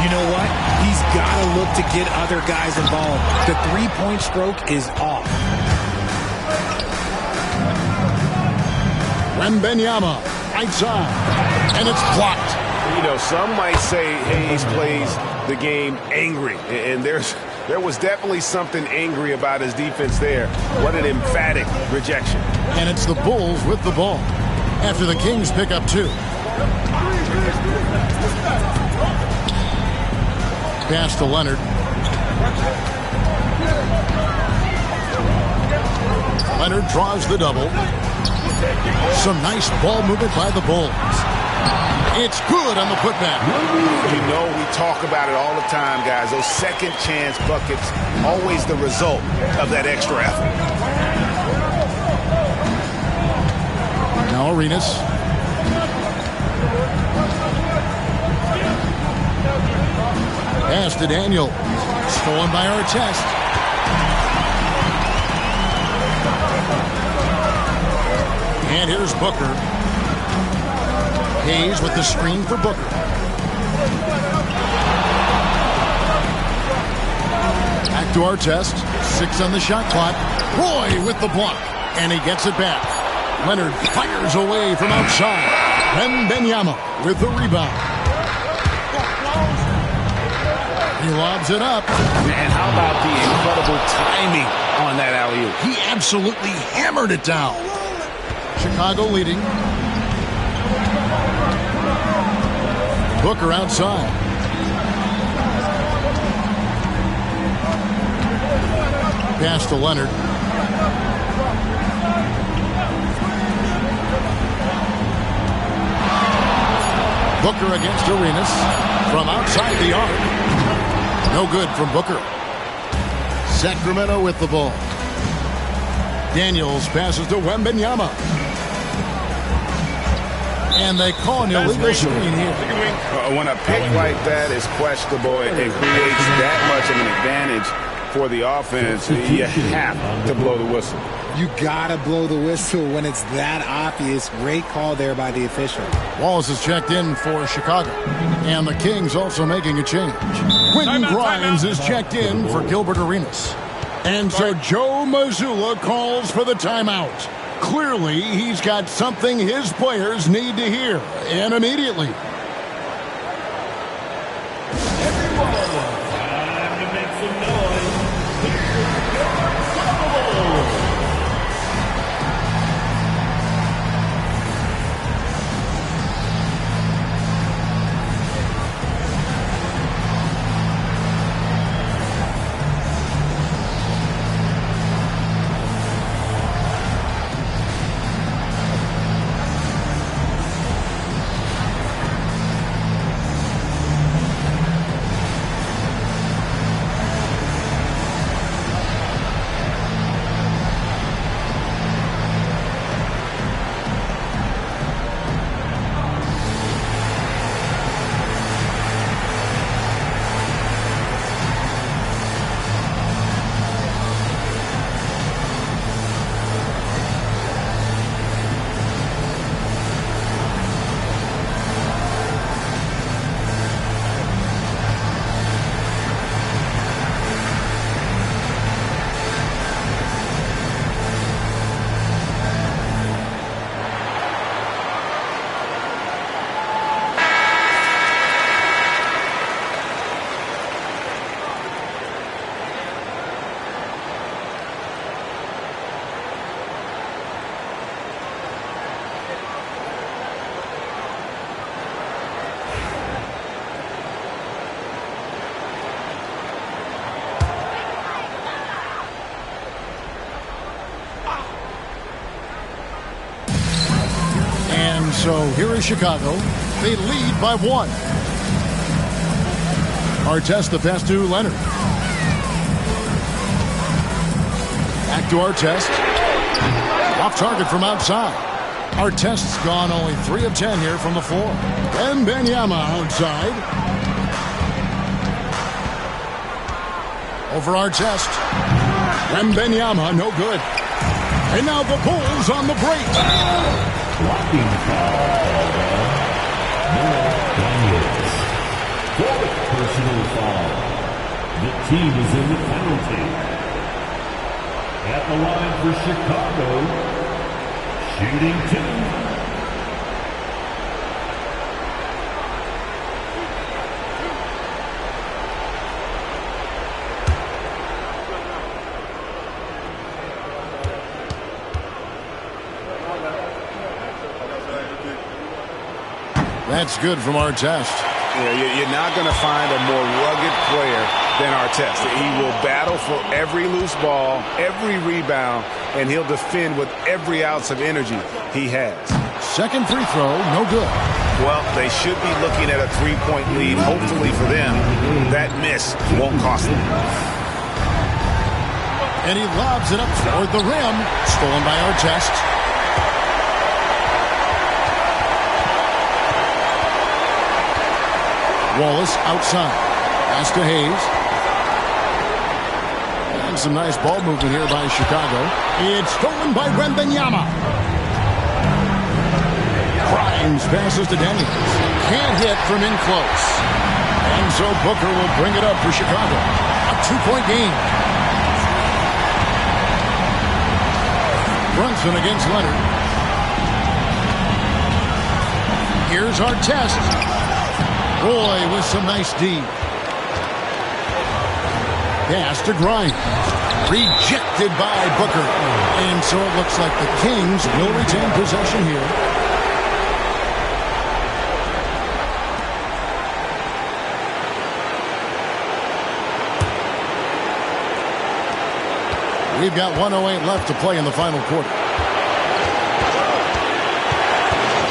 You know what? He's got to look to get other guys involved. The three-point stroke is off. Wembanyama, right side. And it's blocked. You know, some might say Hayes plays the game angry. And there was definitely something angry about his defense there. What an emphatic rejection. And it's the Bulls with the ball after the Kings pick up 2. Pass to Leonard. Leonard draws the double. Some nice ball movement by the Bulls. It's good on the putback. You know, we talk about it all the time, guys. Those second chance buckets, always the result of that extra effort. Now Arenas. Pass to Daniel. Stolen by Artest. And here's Booker. Hayes with the screen for Booker. Back to Artest. 6 on the shot clock. Roy with the block. And he gets it back. Leonard fires away from outside. Wembanyama with the rebound. He lobs it up. And how about the incredible timing on that alley-oop? He absolutely hammered it down. Chicago leading. Booker outside. Pass to Leonard. Booker against Arenas from outside the arc. No good from Booker. Sacramento with the ball. Daniels passes to Wembanyama. And they call an illegal screen here. When a pick like that is questionable, it creates that much of an advantage for the offense. You have to blow the whistle. You gotta blow the whistle when it's that obvious. Great call there by the official. Wallace is checked in for Chicago. And the Kings also making a change. Quentin Grimes is checked in for Gilbert Arenas. And so Joe Mazzulla calls for the timeout. Clearly, he's got something his players need to hear, and immediately. Time to make some noise. Here's So here is Chicago. They lead by 1. Artest the pass to Leonard. Back to Artest. Off target from outside. Artest's gone only 3 of 10 here from the floor. Wembanyama outside. Over Artest. Wembanyama, no good. And now the Bulls on the break. blocking foul. Daniels. 4th personal foul. The team is in the penalty. At the line for Chicago, shooting 2. That's good from Artest. Yeah, you're not going to find a more rugged player than Artest. He will battle for every loose ball, every rebound, and he'll defend with every ounce of energy he has. Second free throw, no good. Well, they should be looking at a 3-point lead. Hopefully for them, that miss won't cost them. And he lobs it up toward the rim. Stolen by Artest. Wallace outside. Pass to Hayes. And some nice ball movement here by Chicago. It's stolen by Wembanyama. Grimes passes to Daniels. Can't hit from in close. And so Booker will bring it up for Chicago. A 2-point game. Brunson against Leonard. Here's our test. Roy with some nice D. Pass to Grimes. Rejected by Booker. And so it looks like the Kings will retain possession here. We've got 1:08 left to play in the final quarter.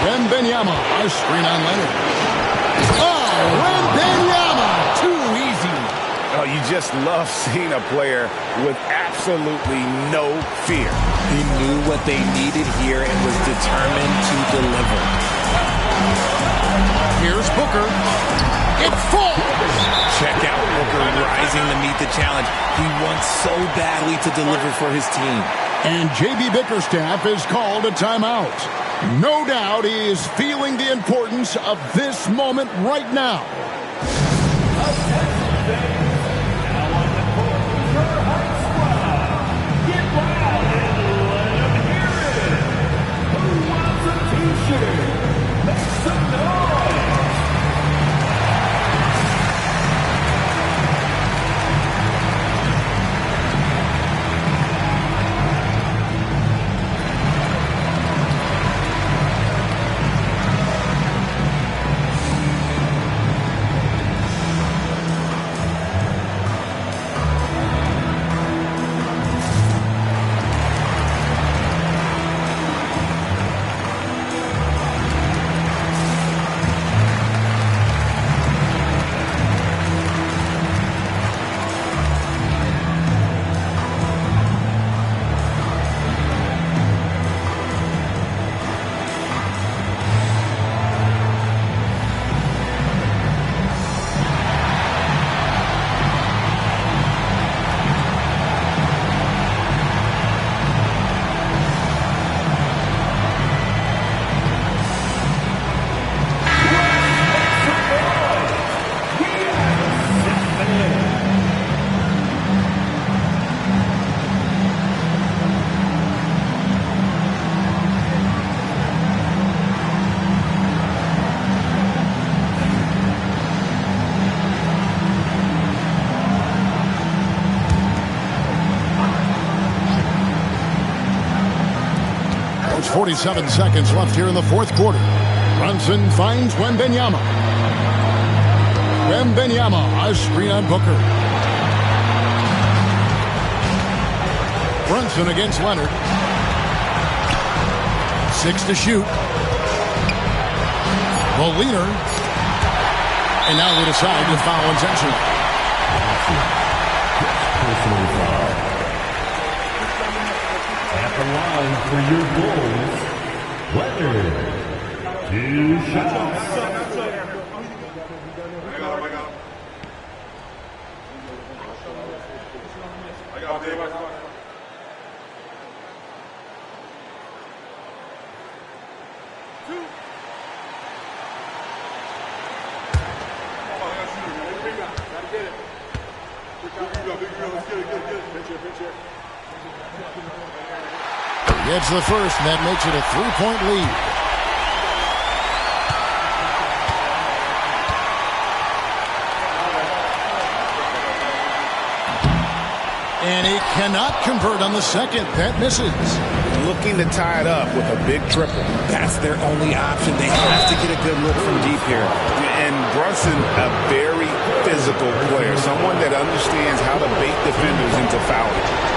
Wembanyama, a screen on Leonard. Oh, Wembanyama, too easy. Oh, you just love seeing a player with absolutely no fear. He knew what they needed here and was determined to deliver. Here's Booker. It falls. Check out Booker rising to meet the challenge. He wants so badly to deliver for his team. And J.B. Bickerstaff has called a timeout. No doubt he is feeling the importance of this moment right now. There's 47 seconds left here in the fourth quarter. Brunson finds Wembanyama. Wembanyama, a screen on Booker. Brunson against Leonard. 6 to shoot. The leader. And now we decide to foul intentionally. Personal foul. At the line for your goals, Leonard. 2 shots. Gets the first, and that makes it a 3-point lead. And he cannot convert on the second. That misses. Looking to tie it up with a big triple. That's their only option. They have to get a good look from deep here. And Brunson, a very physical player, someone that understands how to bait defenders into fouling.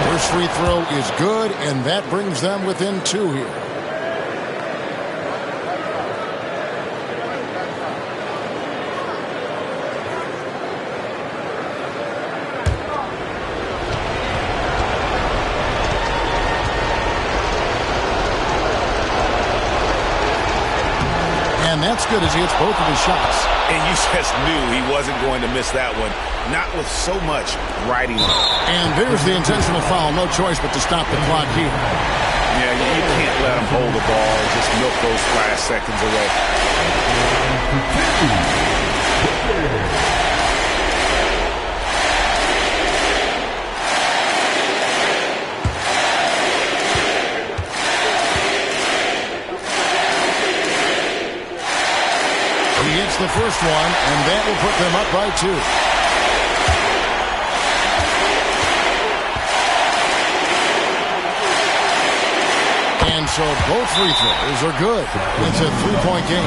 First free throw is good, and that brings them within 2 here. looks good as he hits both of his shots. And you just knew he wasn't going to miss that one. Not with so much riding on. And there's the intentional foul. No choice but to stop the clock here. Yeah, you can't let him hold the ball and just milk those last seconds away. He hits the first one, and that will put them up by 2. And so both free throws are good. It's a 3-point game.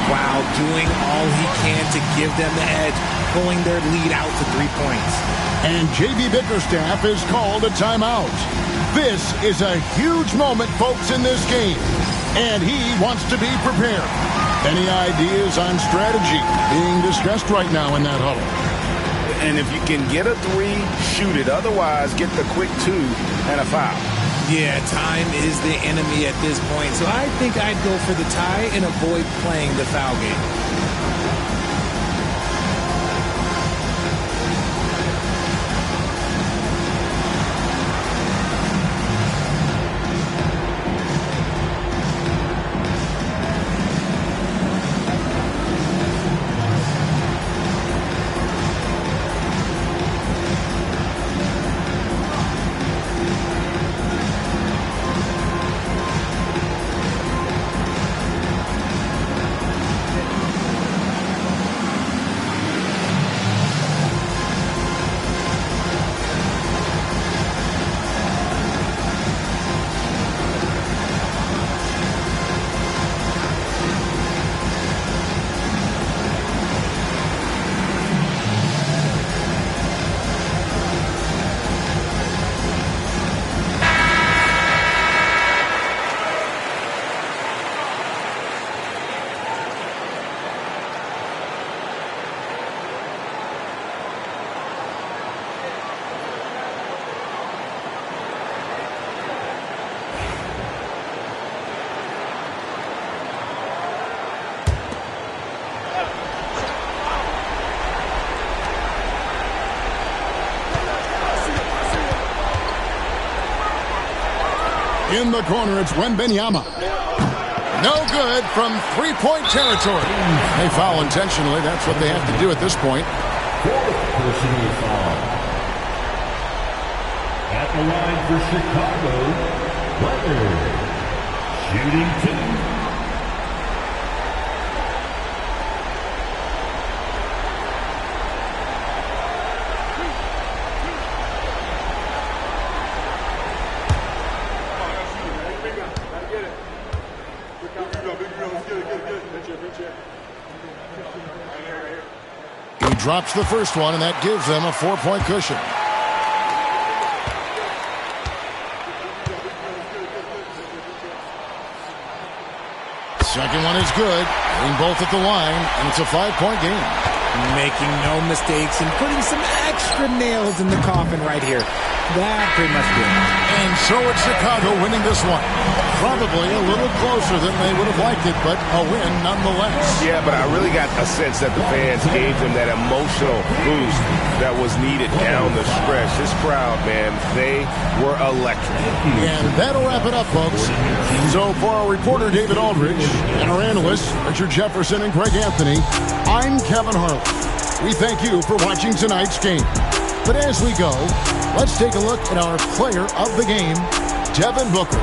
Wow, doing all he can to give them the edge, pulling their lead out to 3 points. And J.B. Bickerstaff has called a timeout. This is a huge moment, folks, in this game. And he wants to be prepared. Any ideas on strategy being discussed right now in that huddle? And if you can get a 3, shoot it. Otherwise, get the quick 2 and a foul. Yeah, time is the enemy at this point. So I think I'd go for the tie and avoid playing the foul game. In the corner, it's Wembanyama. No good from 3-point territory. They foul intentionally. That's what they have to do at this point. 4th personal foul. At the line for Chicago, Butler. Shooting 2. He drops the first one, and that gives them a 4-point cushion. Second one is good. Getting both at the line, and it's a 5-point game. Making no mistakes and putting some extra nails in the coffin right here. That pretty much did it. And so it's Chicago winning this one. Probably a little closer than they would have liked it, but a win nonetheless. Yeah, but I really got a sense that the fans gave them that emotional boost that was needed down the stretch. This crowd, man, they were electric. And that'll wrap it up, folks. So for our reporter, David Aldridge, and our analysts, Richard Jefferson and Greg Anthony, I'm Kevin Harlan. We thank you for watching tonight's game. But as we go, let's take a look at our player of the game, Devin Booker.